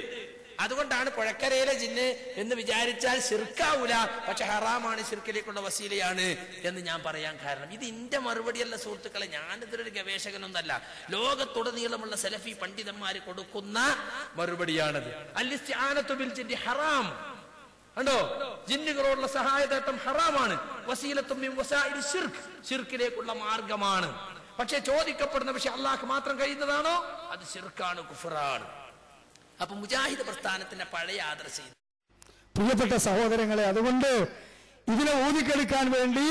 അതുകൊണ്ടാണ് പുഴക്കരയിലെ ജിന്ന് എന്ന് വിചാരിച്ചാൽ ശിർക്കാവൂല, പക്ഷെ ഹറാമാണ്, ശിർക്കിലേക്കുള്ള വസീലയാണ് എന്ന് ഞാൻ പറയാൻ കാരണം ഇത് എന്റെ മറുപടിയല്ല സുഹൃത്തുക്കളെ. ഞാനിതൊരു ഗവേഷകനൊന്നല്ല, ലോകത്തുടനീളമുള്ള സലഫി പണ്ഡിതന്മാര് കൊടുക്കുന്ന മറുപടിയാണത്. അൽ-ഇസ്തിആനത്തു ബിൽ ജിന്നി ഹറാം. കണ്ടോ? ജിന്നുകളോടുള്ള സഹായതേട്ടം ഹറാമാണ്. വസീലത്തും മിൻ വസാഇലി ശിർക്ക്, ശിർക്കിലേക്കുള്ള മാർഗമാണ്. പക്ഷെ ചോദിക്കപ്പെടുന്ന വിഷയം അല്ലാഹ് മാത്രം കഴിയുന്നതാണോ? അത് ശിർക്കാണ്, കുഫറാണ്. അപ്പൊ മുജാഹിദ് പ്രസ്ഥാനത്തിന്റെ പഴയ ആദർശം. പ്രിയപ്പെട്ട സഹോദരങ്ങളെ, അതുകൊണ്ട് ഇതിനെ ഊതിക്കെടുക്കാൻ വേണ്ടി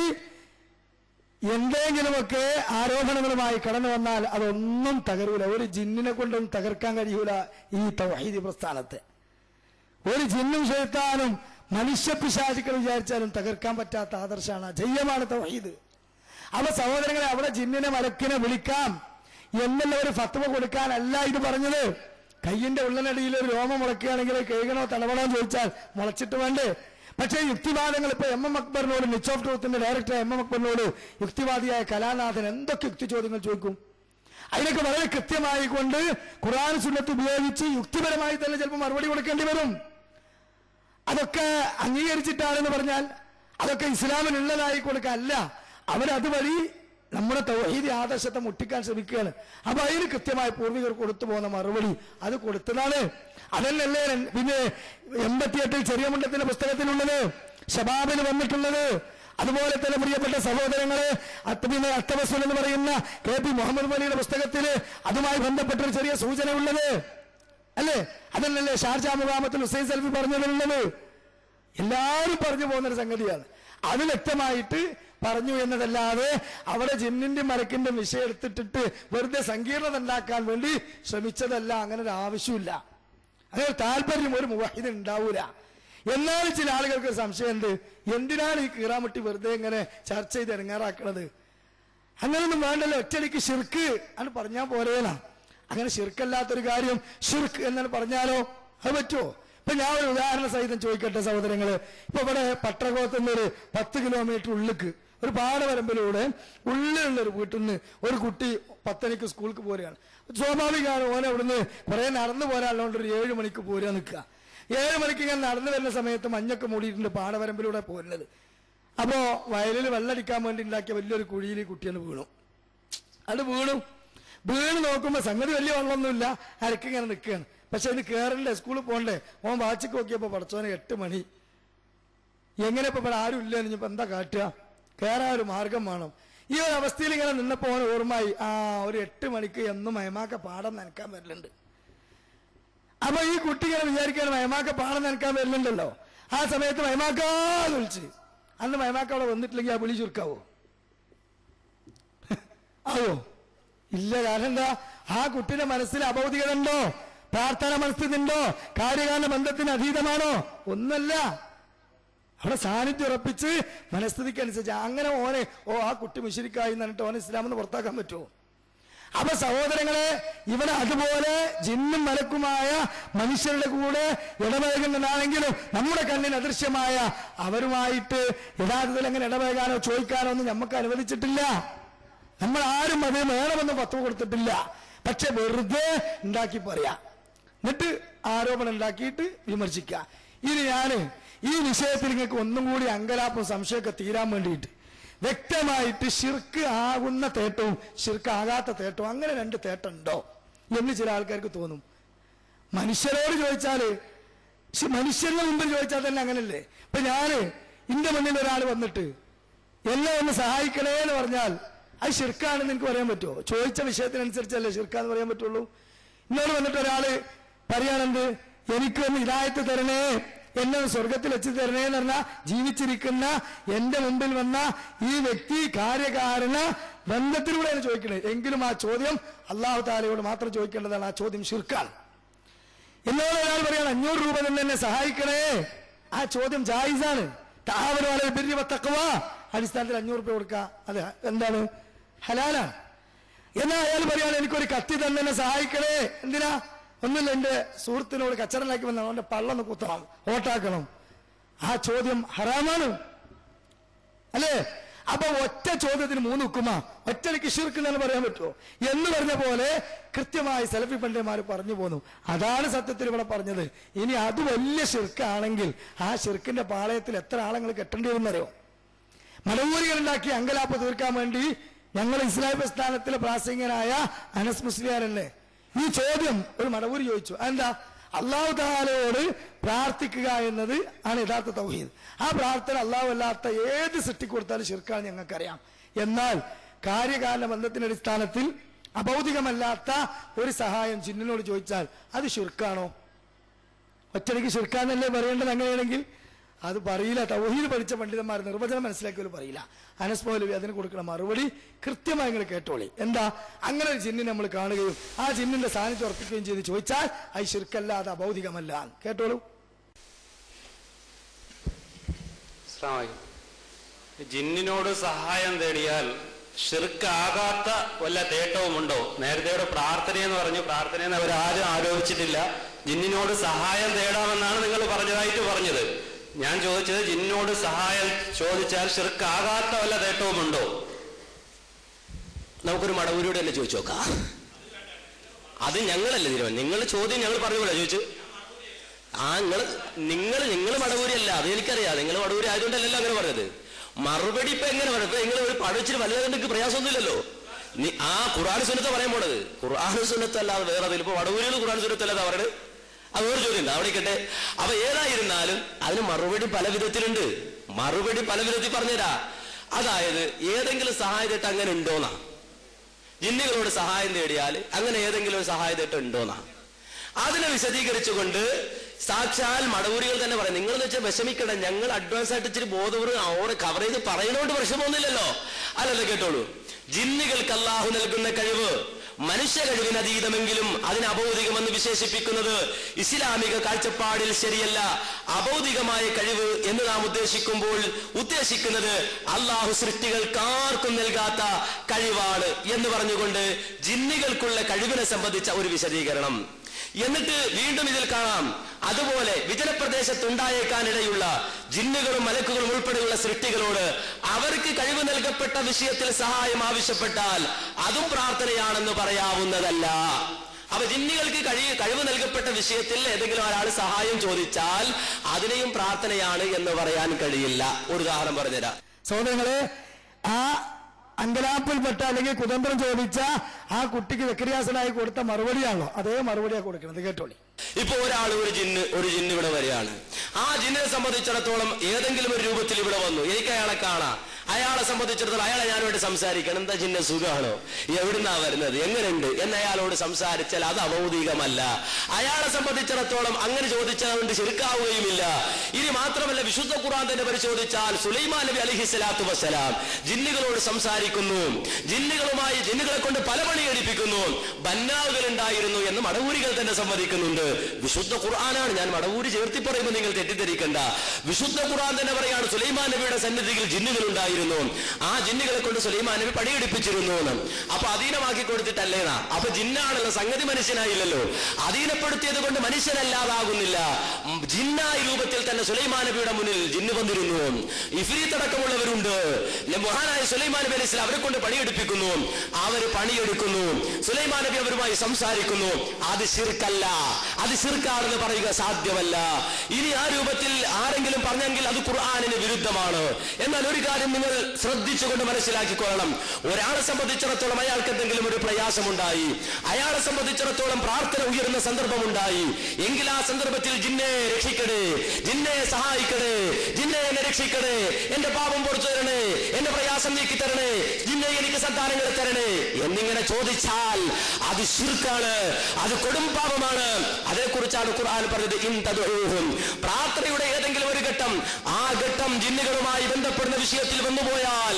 എന്തെങ്കിലുമൊക്കെ ആരോപണങ്ങളുമായി കടന്നു വന്നാൽ അതൊന്നും തകരൂല. ഒരു ജിന്നിനെ കൊണ്ടൊന്നും തകർക്കാൻ കഴിയൂല ഈ തൗഹീദ് പ്രസ്ഥാനത്തെ. ഒരു ജിന്നും ശൈത്താനും മനുഷ്യപിശാചുക്കൾ വിചാരിച്ചാലും തകർക്കാൻ പറ്റാത്ത ആദർശമാണ്, ജയ്യമാണ് തൗഹീദ്. അവ സഹോദരങ്ങളെ, അവിടെ ജിന്നിനെ മലക്കിനെ വിളിക്കാം എന്നുള്ള ഒരു ഫത്വ കൊടുക്കാനല്ല ഇത് പറഞ്ഞത്. കയ്യിന്റെ ഉള്ളനടിയിൽ ഒരു രോമം മുളയ്ക്കുകയാണെങ്കിൽ കേൾക്കണോ തലവണോ ചോദിച്ചാൽ മുളച്ചിട്ട് വേണ്ടേ? പക്ഷേ യുക്തിവാദങ്ങൾ ഇപ്പൊ MM അക്ബറിനോട്, നിച്ച് ഓഫ് ട്രൂത്തിന്റെ ഡയറക്ടർ MM അക്ബറിനോട് യുക്തിവാദിയായ കലാനാഥൻ എന്തൊക്കെ യുക്തി ചോദ്യങ്ങൾ ചോദിക്കും. അതിനൊക്കെ വളരെ കൃത്യമായി കൊണ്ട് ഖുർആൻ സുന്നത്ത് ഉപയോഗിച്ച് യുക്തിപരമായി തന്നെ ചിലപ്പോൾ മറുപടി കൊടുക്കേണ്ടി വരും. അതൊക്കെ അംഗീകരിച്ചിട്ടാണെന്ന് പറഞ്ഞാൽ അതൊക്കെ ഇസ്ലാമിനുള്ളതായി കൊടുക്കല്ല. അവരതുവഴി നമ്മുടെ തൗഹീദ് ആദർശത്തെ മുട്ടിക്കാൻ ശ്രമിക്കുകയാണ്. അപ്പൊ അതിന് കൃത്യമായി പൂർവികർ കൊടുത്തു പോകുന്ന മറുപടി അത് കൊടുത്തതാണ്. അതല്ലേ പിന്നെ 88 ചെറിയ മുണ്ടത്തിന്റെ പുസ്തകത്തിലുള്ളത്, ഷബാബിൽ വന്നിട്ടുള്ളത്. അതുപോലെ തന്നെ പ്രിയപ്പെട്ട സഹോദരങ്ങളെ, പിന്നെ അത്തവസുൽ എന്ന് പറയുന്ന KP മുഹമ്മദ് വലിയുടെ പുസ്തകത്തിൽ അതുമായി ബന്ധപ്പെട്ടൊരു ചെറിയ സൂചന ഉള്ളത് അല്ലേ? അതല്ലേ ഷാർജ മുഖാമത്തിൽ ഹുസൈൻ സൽഫി പറഞ്ഞതിലുള്ളത്. എല്ലാവരും പറഞ്ഞു പോകുന്നൊരു സംഗതിയാണ്. അത് വ്യക്തമായിട്ട് പറഞ്ഞു എന്നതല്ലാതെ അവിടെ ജിന്നിന്റെ മലക്കിന്റെ വിഷയം എടുത്തിട്ടിട്ട് വെറുതെ സങ്കീർണത ഉണ്ടാക്കാൻ വേണ്ടി ശ്രമിച്ചതല്ല. അങ്ങനെ ഒരു ആവശ്യമില്ല, അങ്ങനെ ഒരു താല്പര്യം ഒരു മുവഹിദ് ഉണ്ടാവൂല. എന്നാലും ചില ആളുകൾക്ക് സംശയമുണ്ട്, എന്തിനാണ് ഈ കീറാമുട്ടി വെറുതെ ഇങ്ങനെ ചർച്ച ചെയ്ത് ഇറങ്ങാറാക്കണത്? അങ്ങനൊന്നും വേണ്ടല്ലോ, ഒറ്റയടിക്ക് ഷിർക്ക് ആണ് പറഞ്ഞാൽ പോരേനാ. അങ്ങനെ ഷിർക്കല്ലാത്തൊരു കാര്യം ഷിർക്ക് എന്നാണ് പറഞ്ഞാലോ അത് പറ്റുമോ? ഇപ്പൊ ഞാൻ ഒരു ഉദാഹരണ സഹിതം ചോദിക്കട്ടെ സഹോദരങ്ങള്. ഇപ്പൊ ഇവിടെ പട്ടകോത്തുനിന്നൊരു 10 കിലോമീറ്റർ ഉള്ളിക്ക് ഒരു പാടവരമ്പിലൂടെ ഉള്ളിലുള്ളൊരു വീട്ടിൽ നിന്ന് ഒരു കുട്ടി 10 മണിക്ക് സ്കൂൾക്ക് പോരുകയാണ്. സ്വാഭാവികമാണ് ഓനെ അവിടുന്ന് കുറെ നടന്നു പോരാളുകൊണ്ട് ഒരു 7 മണിക്ക് പോരുക നിൽക്കുക. 7 മണിക്ക് ഇങ്ങനെ നടന്നു വരുന്ന സമയത്ത് മഞ്ഞൊക്കെ മൂടിയിട്ടുണ്ട്, പാടവരമ്പിലൂടെ പോരുന്നത്. അപ്പോ വയലിൽ വെള്ളടിക്കാൻ വേണ്ടി ഉണ്ടാക്കിയ വലിയൊരു കുഴിയിൽ കുട്ടികൾ വീണു. അത് വീണ് നോക്കുമ്പോ സംഗതി വലിയ വെള്ളമൊന്നുമില്ല, അരക്കിങ്ങനെ നിൽക്കുകയാണ്. പക്ഷെ അതിന് കയറണ്ടേ, സ്കൂളിൽ പോകണ്ടേ? ഓൻ വാച്ചിക്ക് നോക്കിയപ്പോ പഠിച്ചോനെ 8 മണി. എങ്ങനെ ഇപ്പൊ ഇവിടെ ആരും ഇല്ല, ഇനിയിപ്പോ എന്താ കാട്ടുക? കയറാൻ ഒരു മാർഗം വേണം. ഈ ഒരു അവസ്ഥയിൽ ഇങ്ങനെ നിന്നപ്പോ ഓൻ ഓർമ്മയായി, ഒരു 8 മണിക്ക് എന്നും മയമാക്ക പാടം നനക്കാൻ വരലുണ്ട്. അപ്പൊ ഈ കുട്ടി ഇങ്ങനെ വിചാരിക്കാൻ മയമാക്ക പാടം നനക്കാൻ വരലുണ്ടല്ലോ. ആ സമയത്ത് മയമാക്കാന്ന് വിളിച്ച്, അന്ന് മയമാക്ക അവിടെ വന്നിട്ടില്ലെങ്കിൽ ആ വിളി ചുരുക്കാവോ? ആവോ? ഇല്ല. കാരണം എന്താ? ആ കുട്ടിയുടെ മനസ്സിൽ അഭൗതികത ഉണ്ടോ? പ്രാർത്ഥന മനസ്സിലുണ്ടോ? കാര്യകാല ബന്ധത്തിന് അതീതമാണോ? ഒന്നല്ല. അവിടെ സാന്നിധ്യം ഉറപ്പിച്ച് മനസ്ഥിതിക്കനുസരിച്ച് അങ്ങനെ ഓനെ ആ കുട്ടി മുശ്രിക്കായി എന്നിട്ട് ഓനെ ഇസ്ലാമെന്ന് പുറത്താക്കാൻ പറ്റുമോ? അപ്പൊ സഹോദരങ്ങളെ, ഇവിടെ അതുപോലെ ജിന്നും മലക്കുമായ മനുഷ്യരുടെ കൂടെ ഇടപഴകുന്നതാണെങ്കിലും നമ്മുടെ കണ്ണിന് അദൃശ്യമായ അവരുമായിട്ട് യഥാർത്ഥത്തിൽ അങ്ങനെ ഇടപഴകാനോ ചോദിക്കാനോ ഒന്നും നമുക്ക് അനുവദിച്ചിട്ടില്ല. നമ്മൾ ആരും അത് വേണമെന്ന് പത്വ കൊടുത്തിട്ടില്ല. പക്ഷെ വെറുതെ ഉണ്ടാക്കി പറയാ, എന്നിട്ട് ആരോപണം ഉണ്ടാക്കിയിട്ട് വിമർശിക്കുക. ഇനി ഞാന് ഈ വിഷയത്തിൽ നിങ്ങൾക്ക് ഒന്നും കൂടി അങ്കലാപ്പും സംശയമൊക്കെ തീരാൻ വേണ്ടിയിട്ട് വ്യക്തമായിട്ട് ശിർക്ക് ആകുന്ന തേട്ടവും ശിർക്ക് ആകാത്ത തേട്ടവും അങ്ങനെ 2 തേട്ടുണ്ടോ എന്ന് ചില ആൾക്കാർക്ക് തോന്നും. മനുഷ്യരോട് ചോദിച്ചാല്, മനുഷ്യരുടെ മുമ്പിൽ ചോദിച്ചാൽ തന്നെ അങ്ങനല്ലേ? ഇപ്പൊ ഞാന് എന്റെ മുന്നിൽ ഒരാൾ വന്നിട്ട് എല്ലാം ഒന്ന് സഹായിക്കണേ എന്ന് പറഞ്ഞാൽ അത് ശിർക്കാണെന്ന് എനിക്ക് പറയാൻ പറ്റുമോ? ചോദിച്ച വിഷയത്തിനനുസരിച്ചല്ലേ ശിർക്കാന്ന് പറയാൻ പറ്റുള്ളൂ. ഇന്നോട് വന്നിട്ട് ഒരാള് പറയാണെന്ത്, എനിക്കൊന്ന് ഹിദായത്ത് തരണേ, എന്നെ സ്വർഗത്തിൽ വെച്ച് തരണേ എന്ന് പറഞ്ഞാൽ ജീവിച്ചിരിക്കുന്ന എന്റെ മുമ്പിൽ വന്ന ഈ വ്യക്തി കാര്യകാരണ ബന്ധത്തിലൂടെയാണ് ചോദിക്കണേ. എങ്കിലും ആ ചോദ്യം അല്ലാഹു തആലയോട് മാത്രം ചോദിക്കേണ്ടതാണ്. ആ ചോദ്യം ശിർക്കാണ്. എന്നോട് ഒരാൾ പറയാണ് 500 രൂപ തന്നെ എന്നെ സഹായിക്കണേ, ആ ചോദ്യം ജായിസാണ്. തആവനു അലൽ ബിർരി വത്തഖ്വ, അടിസ്ഥാനത്തിൽ 500 രൂപ കൊടുക്കുക, അത് എന്താണ്? ഹലാലാണ്. എന്നാൽ അയാൾ പറയാണ് എനിക്കൊരു കത്തി തന്നെ എന്നെ സഹായിക്കണേ. എന്തിനാ? ഒന്നുമില്ല, എന്റെ സുഹൃത്തിനോട് കച്ചറലാക്കി വന്ന അവന്റെ പള്ളൊന്ന് കുത്തണം, ഓട്ടാക്കണം. ആ ചോദ്യം ഹറാമാണ് അല്ലേ? അപ്പൊ ഒറ്റ ചോദ്യത്തിന് 3 ഹുക്കുമാ, ഒറ്റയ്ക്ക് ശിർക്ക് എന്ന് പറയാൻ പറ്റുമോ എന്ന് പറഞ്ഞ പോലെ കൃത്യമായി സലഫി പണ്ഡിതന്മാർ പറഞ്ഞു പോന്നു. അതാണ് സത്യത്തിൽ ഇവിടെ പറഞ്ഞത്. ഇനി അത് വലിയ ശിർക്കാണെങ്കിൽ ആ ശിർക്കിന്റെ പാളയത്തിൽ എത്ര ആളുകൾ കെട്ടേണ്ടി വരുന്നറിയോ? മടവൂരികൾ ഉണ്ടാക്കി അങ്കലാപ്പ് തീർക്കാൻ വേണ്ടി ഞങ്ങൾ ഇസ്ലാം പ്രസ്ഥാനത്തിലെ പ്രാസംഗികനായ അനസ് മുസ്ലിയാരല്ലേ ഈ ചോദ്യം ഒരു മടവൂരി ചോദിച്ചു. എന്താ? അള്ളാഹു തആലയോട് പ്രാർത്ഥിക്കുക എന്നത് ആണ് യഥാർത്ഥ തൗഹീദ്. ആ പ്രാർത്ഥന അള്ളാഹു അല്ലാത്ത ഏത് സൃഷ്ടിക്ക് കൊടുത്താലും ശിർക്കാണ് ഞങ്ങൾക്കറിയാം. എന്നാൽ കാര്യകാല ബന്ധത്തിന്റെ അടിസ്ഥാനത്തിൽ അഭൗതികമല്ലാത്ത ഒരു സഹായം ജിന്നിനോട് ചോദിച്ചാൽ അത് ശിർക്കാണോ? ഒറ്റയ്ക്ക് ശിർക്കാന്നല്ലേ പറയേണ്ടത്? അങ്ങനെയാണെങ്കിൽ അത് പറയില്ല. തൗഹീദ് പഠിച്ച പണ്ഡിതന്മാർ നിർവചനം മനസ്സിലാക്കിയവർ പറയില്ല. അനസ് മൗലവി അതിന് കൊടുക്കുന്ന മറുപടി കൃത്യമായി നിങ്ങൾ കേട്ടോളി. എന്താ? അങ്ങനെ ഒരു ജിന്നിനെ നമ്മൾ കാണുകയും ആ ജിന്നിന്റെ സാന്നിധ്യം ഉറപ്പിക്കുകയും ചെയ്ത് ചോദിച്ചാൽ അത് ശിർക്കല്ല, അത് അഭൗതികമല്ല. കേട്ടോളൂ. ജിന്നിനോട് സഹായം തേടിയാൽ ഷിർക്കാകാത്ത വല്ല തേട്ടവുമുണ്ടോ? നേരത്തെ പ്രാർത്ഥനയെന്ന് പറഞ്ഞു, പ്രാർത്ഥനയെന്ന് അവരാരും ആരോപിച്ചിട്ടില്ല. ജിന്നിനോട് സഹായം തേടാമെന്നാണ് നിങ്ങൾ പറഞ്ഞതായിട്ട് പറഞ്ഞത്. ഞാൻ ചോദിച്ചത് ജിന്നിനോട് സഹായം ചോദിച്ചാൽ ഷിർക്കാകാത്ത വല്ല തേട്ടവുമുണ്ടോ? നമുക്കൊരു മടവൂരിയോട് തന്നെ ചോദിച്ചു നോക്കാം. അത് ഞങ്ങളല്ലേ തീരുമാനം. നിങ്ങൾ ചോദ്യം ഞങ്ങൾ പറഞ്ഞുകൂടെ ചോദിച്ചു? നിങ്ങൾ മടവൂരിയല്ല, അത് എനിക്കറിയാം. നിങ്ങൾ മടവൂരി ആയതുകൊണ്ടല്ലല്ലോ അങ്ങനെ പറഞ്ഞത്. മറുപടി ഇപ്പൊ എങ്ങനെ പറയും? ഇപ്പൊ നിങ്ങൾ ഒരു പഠിച്ചിട്ട് വലുതായിട്ട് പ്രയാസമൊന്നുമില്ലല്ലോ. ആ ഖുർആൻ സുന്നത്ത് പറയാൻ പോണത്. ഖുർആൻ സുന്നത്ത് അല്ലാതെ വേറെ അതിലിപ്പോ വടവൂരികൾ ഖുർആൻ സുന്നത്ത് അല്ലാതെ പറയുന്നത്. അത് വേറെ ചോദ്യം ഉണ്ട്, അവിടെ ഇരിക്കട്ടെ. അപ്പൊ ഏതായിരുന്നാലും അതിന് മറുപടി പല വിധത്തിലുണ്ട്. മറുപടി പല വിധത്തിൽ പറഞ്ഞുതരാ. അതായത് ഏതെങ്കിലും സഹായത്തേട്ട് അങ്ങനെ ഉണ്ടോന്നാ? ജിന്നുകളോട് സഹായം തേടിയാൽ അങ്ങനെ ഏതെങ്കിലും ഒരു സഹായത്തേട്ട് ഉണ്ടോന്നാ? അതിനെ വിശദീകരിച്ചുകൊണ്ട് സാക്ഷാൽ മടവൂരികൾ തന്നെ പറയാം. നിങ്ങളെന്ന് വെച്ചാൽ വിഷമിക്കണം, ഞങ്ങൾ അഡ്വാൻസ് ആയിട്ട് ഇച്ചിരി ബോധപൂർവ്വം അവിടെ കവർ ചെയ്ത് പറയുന്നതുകൊണ്ട് പ്രശ്നമൊന്നുമില്ലല്ലോ. അല്ലല്ലോ, കേട്ടോളൂ. ജിന്നുകൾക്ക് അല്ലാഹു നൽകുന്ന കഴിവ് മനുഷ്യ കഴിവിന് അതീതമെങ്കിലും അതിന് അഭൗതികമെന്ന് വിശേഷിപ്പിക്കുന്നത് ഇസ്ലാമിക കാഴ്ചപ്പാടിൽ ശരിയല്ല. അഭൗതികമായ കഴിവ് എന്ന് നാം ഉദ്ദേശിക്കുന്നത് അല്ലാഹു സൃഷ്ടികൾക്കാർക്കും നൽകാത്ത കഴിവാണ് എന്ന് പറഞ്ഞുകൊണ്ട് ജിന്നുകൾക്കുള്ള കഴിവിനെ സംബന്ധിച്ച ഒരു വിശദീകരണം. എന്നിട്ട് വീണ്ടും ഇതിൽ കാണാം, അതുപോലെ വിജനപ്രദേശത്തുണ്ടായേക്കാനിടയുള്ള ജിന്നുകളും മലക്കുകളും ഉൾപ്പെടെയുള്ള സൃഷ്ടികളോട് അവർക്ക് കഴിവ് നൽകപ്പെട്ട വിഷയത്തിൽ സഹായം ആവശ്യപ്പെട്ടാൽ അതും പ്രാർത്ഥനയാണെന്ന് പറയാവുന്നതല്ല. അപ്പൊ ജിന്നുകൾക്ക് കഴിവ് നൽകപ്പെട്ട വിഷയത്തിൽ ഏതെങ്കിലും ഒരാൾ സഹായം ചോദിച്ചാൽ അതിനെയും പ്രാർത്ഥനയാണ് എന്ന് പറയാൻ കഴിയില്ല. ഒരു ഉദാഹരണം പറഞ്ഞുതരാം. സഹോദരങ്ങളെ, ആ അങ്കലാപ്പിൽപ്പെട്ട അല്ലെങ്കിൽ കുതന്ത്രം ചോദിച്ച ആ കുട്ടിക്ക് സക്കരിയാസനായി കൊടുത്ത മറുപടിയാണല്ലോ അതേ മറുപടിയാ കൊടുക്കുന്നത്. കേട്ടോളി. ഇപ്പൊ ഒരു ജിന്ന് ഇവിടെ വരികയാണ്. ആ ജിന്നിനെ സംബന്ധിച്ചിടത്തോളം ഏതെങ്കിലും ഒരു രൂപത്തിൽ ഇവിടെ വന്നു, എനിക്ക് അയാളെ കാണാം. അയാളെ സംബന്ധിച്ചിടത്തോളം അയാളെ ഞാനോട് സംസാരിക്കണം. എന്താ ജിന്ന സുഖാണോ, എവിടുന്നാ വരുന്നത്, എങ്ങനെയുണ്ട് എന്ന് അയാളോട് സംസാരിച്ചാൽ അത് അഭൗതികമല്ല. അയാളെ സംബന്ധിച്ചിടത്തോളം അങ്ങനെ ചോദിച്ചതുകൊണ്ട് ശരിക്കാവുകയുമില്ല. ഇനി മാത്രമല്ല, വിശുദ്ധ ഖുർആൻ തന്നെ പരിശോധിച്ചാൽ സുലൈമാൻ നബി അലൈഹിസ്സലാത്തു വസ്സലാം ജിന്നുകളോട് സംസാരിക്കുന്നു, ജിന്നുകളെ കൊണ്ട് പല പണി എടുപ്പിക്കുന്നു, ബന്നാവുകൾ ഉണ്ടായിരുന്നു എന്ന് മടവൂരികൾ തന്നെ സമ്മതിക്കുന്നുണ്ട്. വിശുദ്ധ ഖുർആനാണ്, ഞാൻ മടവൂരി ചേർത്തി പറയുമ്പോൾ നിങ്ങൾ തെറ്റിദ്ധരിക്കണ്ട. വിശുദ്ധ ഖുർആൻ തന്നെ പറയാണ് സുലൈമാൻ നബിയുടെ സന്നിധിയിൽ ജിന്നുകൾ ഉണ്ടായിരുന്നു, ആ ജിന്നുകളെ കൊണ്ട് സുലൈമാൻ നബി പണിയെടുപ്പിച്ചിരുന്നു എന്ന്. അപ്പൊ അധീനമാക്കി കൊടുത്തിട്ടല്ലേനാ? അപ്പൊ ജിന്നാണല്ലോ, സംഗതി മനുഷ്യനായില്ലല്ലോ. അധീനപ്പെടുത്തിയത് കൊണ്ട് മനുഷ്യനല്ലാതാകുന്നില്ല. ജിന്നായി രൂപത്തിൽ തന്നെ സുലൈമാൻ നബിയുടെ മുന്നിൽ ജിന്ന് വന്നിരുന്നു. ഇഫ്രീത്ത് അടക്കമുള്ളവരുണ്ട്. മഹാനായ സുലൈമാൻ നബി അലൈഹി സ്വലാം അവരെ കൊണ്ട് പണിയെടുപ്പിക്കുന്നു, അവര് പണിയെടുക്കുന്നു, സുലൈമാൻ നബി അവരുമായി സംസാരിക്കുന്നു. അത് ശിർക്കല്ല, അത് ശിർക്കാണെന്ന് പറയുക സാധ്യമല്ല. ഇനി ആ രൂപത്തിൽ ആരെങ്കിലും പറഞ്ഞെങ്കിൽ അത് ഖുർആനിന് വിരുദ്ധമാണ്. എന്നാൽ ഒരു കാര്യം നിങ്ങൾ ശ്രദ്ധിച്ചുകൊണ്ട് മനസ്സിലാക്കിക്കൊള്ളണം. ഒരാളെ സംബന്ധിച്ചിടത്തോളം അയാൾക്ക് എന്തെങ്കിലും ഒരു പ്രയാസമുണ്ടായി, അയാളെ സംബന്ധിച്ചിടത്തോളം പ്രാർത്ഥന ഉയരുന്ന സന്ദർഭമുണ്ടായി എങ്കിൽ ആ സന്ദർഭത്തിൽ ജിന്നെ രക്ഷിക്കണേ, ജിന്നെ സഹായിക്കണേ, ജിന്നെ എന്നെ രക്ഷിക്കണേ, എന്റെ പാപം പുറത്തു തരണേ, എന്റെ പ്രയാസം നീക്കി തരണേ, ജിന്നെ എനിക്ക് സന്താനങ്ങൾ തരണേ എന്നിങ്ങനെ ചോദിച്ചാൽ അത് ശിർക്കാണ്, അത് കൊടും പാപമാണ്. അതേക്കുറിച്ചാണ് ഖുർആൻ പറഞ്ഞത്, ഇൻ തദ്ഉഹും. പ്രാർത്ഥനയുടെ ഏതെങ്കിലും ഒരു ഘട്ടം, ആ ഘട്ടം ജിന്നുകളുമായി ബന്ധപ്പെടുന്ന വിഷയത്തിൽ വന്നുപോയാൽ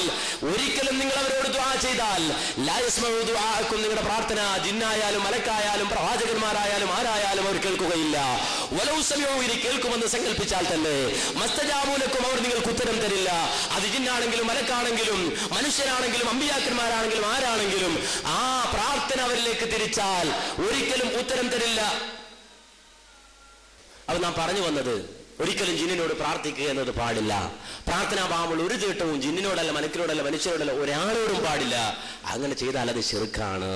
ഒരിക്കലും നിങ്ങൾ അവരോട് ദുആ ചെയ്താൽ ലാ യസ്മഉ ദുആഅക്കും, നിങ്ങളുടെ പ്രാർത്ഥന ജിന്നായാലും മലക്കായാലും പ്രവാചകന്മാരായാലും ആരായാലും അവർ കേൾക്കുകയില്ല. വലൗ സമിഉ, ഇനി കേൾക്കുമെന്ന് സങ്കല്പിച്ചാൽ തന്നെ മസ്തജാബു ലക്കും, അവർ നിങ്ങൾക്ക് ഉത്തരം തരില്ല. അത് ജിന്നാണെങ്കിലും മലക്കാണെങ്കിലും മനുഷ്യരാണെങ്കിലും അമ്പിയാക്കന്മാരാണെങ്കിലും ആരാണെങ്കിലും ആ പ്രാർത്ഥന അവരിലേക്ക് തിരിച്ചാൽ ഒരിക്കലും ഉത്തരം തരില്ല. അത് നാം പറഞ്ഞു വന്നത്, ഒരിക്കലും ജിന്നിനോട് പ്രാർത്ഥിക്കുക എന്നത് പാടില്ല. പ്രാർത്ഥനാഭാവമുള്ള ഒരു തീട്ടവും ജിന്നിനോടല്ല, മലക്കിനോടല്ല, മനുഷ്യരോടല്ല, ഒരാളോടും പാടില്ല. അങ്ങനെ ചെയ്താൽ അത് ശിർക്കാണ്.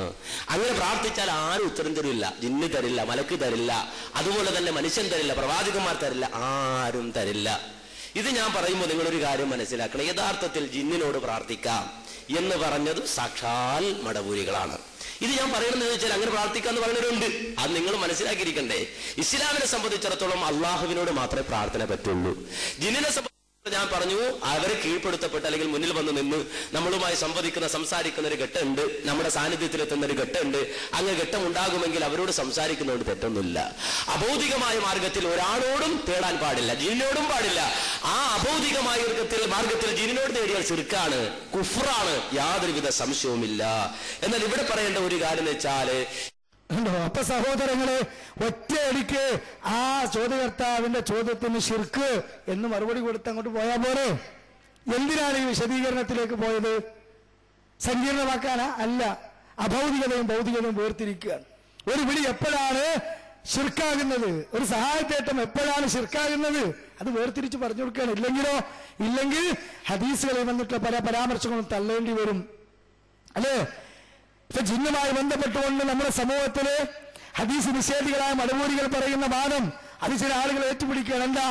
അങ്ങനെ പ്രാർത്ഥിച്ചാൽ ആരും ഉത്തരം തരില്ല. ജിന്ന് തരില്ല, മലക്ക് തരില്ല, അതുപോലെ തന്നെ മനുഷ്യൻ തരില്ല, പ്രവാചകന്മാർ തരില്ല, ആരും തരില്ല. ഇത് ഞാൻ പറയുമ്പോൾ നിങ്ങളൊരു കാര്യം മനസ്സിലാക്കണം. യഥാർത്ഥത്തിൽ ജിന്നിനോട് പ്രാർത്ഥിക്കാം എന്ന് പറഞ്ഞത് സാക്ഷാൽ മടവൂരികളാണ്. ഇത് ഞാൻ പറയണമെന്ന് വെച്ചാൽ അങ്ങനെ പ്രാർത്ഥിക്കാന്ന് പറയുന്നവരുണ്ട്, അത് നിങ്ങൾ മനസ്സിലാക്കിയിരിക്കണ്ടേ. ഇസ്ലാമിനെ സംബന്ധിച്ചിടത്തോളം അള്ളാഹുവിനോട് മാത്രമേ പ്രാർത്ഥന പറ്റുള്ളൂ. ജിന്നിനെ ഞാൻ പറഞ്ഞു, അവരെ കീഴ്പ്പെടുത്തപ്പെട്ട് അല്ലെങ്കിൽ മുന്നിൽ വന്ന് നിന്ന് നമ്മളുമായി സംസാരിക്കുന്ന ഒരു ഘട്ടമുണ്ട്, നമ്മുടെ സാന്നിധ്യത്തിലെത്തുന്ന ഒരു ഘട്ടമുണ്ട്. അങ്ങ് ഘട്ടം ഉണ്ടാകുമെങ്കിൽ അവരോട് സംസാരിക്കുന്നതുകൊണ്ട് തെറ്റൊന്നുമില്ല. അഭൗതികമായ മാർഗത്തിൽ ഒരാളോടും തേടാൻ പാടില്ല, ജിന്നിനോടും പാടില്ല. ആ അഭൗതികമായ മാർഗത്തിൽ ജിന്നിനോട് തേടിയാൽ ശിർക്കാണ്, കുഫ്റാണ്, യാതൊരുവിധ സംശയവുമില്ല. എന്നാൽ ഇവിടെ പറയേണ്ട ഒരു കാര്യം എന്ന് വെച്ചാല്, അപ്പൊ സഹോദരങ്ങളെ, ഒറ്റയടിക്ക് ആ ചോദ്യകർത്താവിന്റെ ചോദ്യത്തിന് ശിർക്ക് എന്ന് മറുപടി കൊടുത്ത് അങ്ങോട്ട് പോയാൽ പോരെ? എന്തിനാണ് ഈ വിശദീകരണത്തിലേക്ക് പോയത്? സങ്കീർണമാക്കാനാ? അല്ല, അഭൗതികതയും ഭൗതികതയും വേർതിരിക്കുകയാണ്. ഒരു വിളി എപ്പോഴാണ് ശിർക്കാകുന്നത്, ഒരു സഹായത്തേട്ടം എപ്പോഴാണ് ശിർക്കാകുന്നത്, അത് വേർതിരിച്ച് പറഞ്ഞു കൊടുക്കുകയാണ്. ഇല്ലെങ്കിൽ ഹദീസുകളിൽ വന്നിട്ടുള്ള പല പരാമർശങ്ങളും തള്ളേണ്ടി വരും, അല്ലേ? ഇപ്പൊ ജിന്നുമായി ബന്ധപ്പെട്ടുകൊണ്ട് നമ്മുടെ സമൂഹത്തില് ഹദീസ് നിഷേധികളായ മടവൂരികൾ പറയുന്ന വാദം അത് ചില ആളുകൾ ഏറ്റുപിടിക്കുകയാണ്. എന്താ,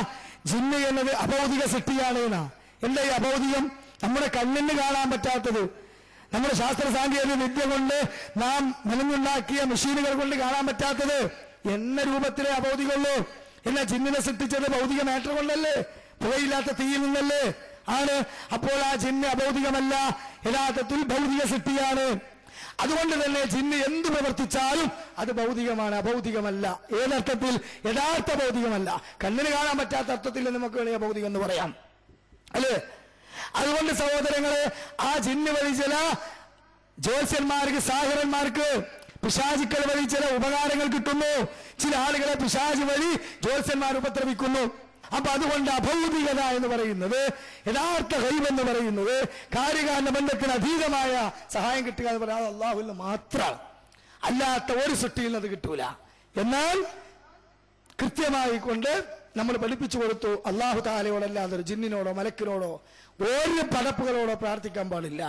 ജിന്ന് എന്നത് അഭൗതിക സൃഷ്ടിയാണ് എന്നാ. എന്താ ഈ അഭൗതികം? നമ്മുടെ കണ്ണിന് കാണാൻ പറ്റാത്തത്, നമ്മുടെ ശാസ്ത്ര സാങ്കേതിക വിദ്യ കൊണ്ട് നാം മെനഞ്ഞുണ്ടാക്കിയ മെഷീനുകൾ കൊണ്ട് കാണാൻ പറ്റാത്തത് എന്ന രൂപത്തിലെ അഭൗതികമുള്ളൂ. എന്നാ ജിന്നിനെ സൃഷ്ടിച്ചത് ഭൗതിക മാറ്റർ കൊണ്ടല്ലേ, പുകയില്ലാത്ത തീയിൽ നിന്നല്ലേ ആണ്. അപ്പോൾ ആ ജിന്ന് അഭൗതികമല്ല, യഥാർത്ഥത്തിൽ ഭൗതിക സൃഷ്ടിയാണ്. അതുകൊണ്ട് തന്നെ ജിന്ന് എന്ത് പ്രവർത്തിച്ചാലും അത് ഭൗതികമാണ്, അഭൗതികമല്ല. ഏതർത്ഥത്തിൽ? യഥാർത്ഥ ഭൗതികമല്ല, കണ്ണിന് കാണാൻ പറ്റാത്ത അർത്ഥത്തിൽ നമുക്ക് വേണമെങ്കിൽ ഭൗതികം എന്ന് പറയാം, അല്ലേ? അതുകൊണ്ട് സഹോദരങ്ങളെ, ആ ജിന്ന് വഴി ചില ജ്യോത്സ്യന്മാർക്ക്, സാഹിറന്മാർക്ക്, പിശാചുക്കൾ വഴി ചില ഉപകാരങ്ങൾ കിട്ടുന്നു. ചില ആളുകളെ പിശാച് വഴി ജ്യോത്സ്യന്മാർ ഉപദ്രവിക്കുന്നു. അപ്പൊ അതുകൊണ്ട് അഭൗതികത എന്ന് പറയുന്നത്, യഥാർത്ഥ ഗൈബ് എന്ന് പറയുന്നത്, കാര്യകാരണ ബന്ധത്തിന് അതീതമായ സഹായം കിട്ടുക എന്ന് പറയുന്നത് അള്ളാഹുവിൽ മാത്രം, അല്ലാത്ത ഒരു സൃഷ്ടിയിൽ അത് കിട്ടൂല. എന്നാൽ കൃത്യമായി കൊണ്ട് നമ്മൾ പഠിപ്പിച്ചു കൊടുത്തു, അള്ളാഹു താലയോടല്ലാതെ ഒരു ജിന്നിനോടോ മലക്കിനോടോ ഒരു പടപ്പുകളോടോ പ്രാർത്ഥിക്കാൻ പാടില്ല.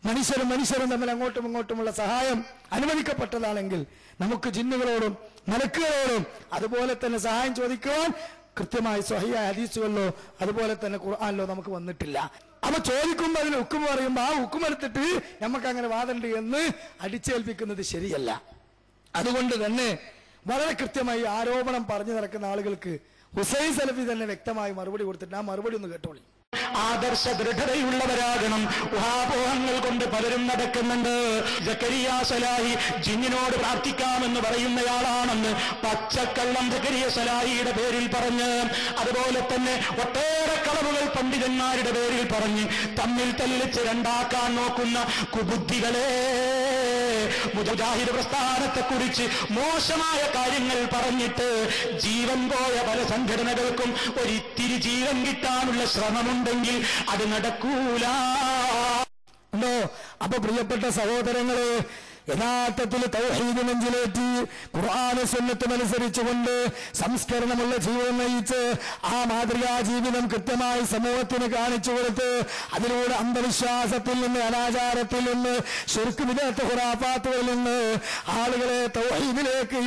മനുഷ്യരും തമ്മിൽ അങ്ങോട്ടും ഇങ്ങോട്ടുമുള്ള സഹായം അനുവദിക്കപ്പെട്ടതാണെങ്കിൽ നമുക്ക് ജിന്നുകളോടും മലക്കുകളോടും അതുപോലെ തന്നെ സഹായം ചോദിക്കുവാൻ കൃത്യമായി സ്വഹീഹായ ഹദീസുകളിലോ അതുപോലെ തന്നെ ഖുർആനിലോ നമുക്ക് വന്നിട്ടില്ല. അപ്പൊ ചോദിക്കുമ്പോൾ അതിന് ഹുക്കും പറയുമ്പോൾ ആ ഹുക്കും എടുത്തിട്ട് നമുക്ക് അങ്ങനെ വാദമുണ്ട് എന്ന് അടിച്ചേൽപ്പിക്കുന്നത് ശരിയല്ല. അതുകൊണ്ട് തന്നെ വളരെ കൃത്യമായി ആരോപണം പറഞ്ഞു നടക്കുന്ന ആളുകൾക്ക് ഹുസൈൻ സലഫി തന്നെ വ്യക്തമായി മറുപടി കൊടുത്തിട്ട് ആ മറുപടി ഒന്ന് കേട്ടോളി. ആദർശ ദൃഢതയുള്ളവരാകണം. ഊഹാപോഹങ്ങൾ കൊണ്ട് പലരും നടക്കുന്നുണ്ട്. സക്കരിയ സലാഹി ജിന്നിനോട് പ്രാർത്ഥിക്കാമെന്ന് പറയുന്നയാളാണെന്ന് പച്ചക്കള്ളം സക്കരിയ സലാഹിയുടെ പേരിൽ പറഞ്ഞ്, അതുപോലെ തന്നെ ഒട്ടേറെ കളവുകൾ പണ്ഡിതന്മാരുടെ പേരിൽ പറഞ്ഞ് തമ്മിൽ തല്ലിച്ച് രണ്ടാക്കാൻ നോക്കുന്ന കുബുദ്ധികളെ, മുജാഹിദ് പ്രസ്ഥാനത്തെക്കുറിച്ച് മോശമായ കാര്യങ്ങൾ പറഞ്ഞിട്ട് ജീവൻ പോയ പല സംഘടനകൾക്കും ഒരിത്തിരി ജീവൻ കിട്ടാനുള്ള ശ്രമമുണ്ടെങ്കിൽ അത് നടക്കൂല. അപ്പൊ പ്രിയപ്പെട്ട സഹോദരങ്ങളെ, യഥാർത്ഥത്തിൽ തൗഹീദ് നെഞ്ചിലേറ്റി ഖുർആനും സുന്നത്തും അനുസരിച്ചുകൊണ്ട് സംസ്കരണമുള്ള ജീവിതം നയിച്ച് ആ മാതൃകാ ജീവിതം കൃത്യമായി സമൂഹത്തിന് കാണിച്ചു കൊടുത്ത് അതിലൂടെ അന്ധവിശ്വാസത്തിൽ നിന്ന്, അനാചാരത്തിൽ നിന്ന്, ശിർക്ക് ബിദ്അത്ത് ഖുറാഫാത്തുകളിൽ നിന്ന് ആളുകളെ തൗഹീദിലേക്ക്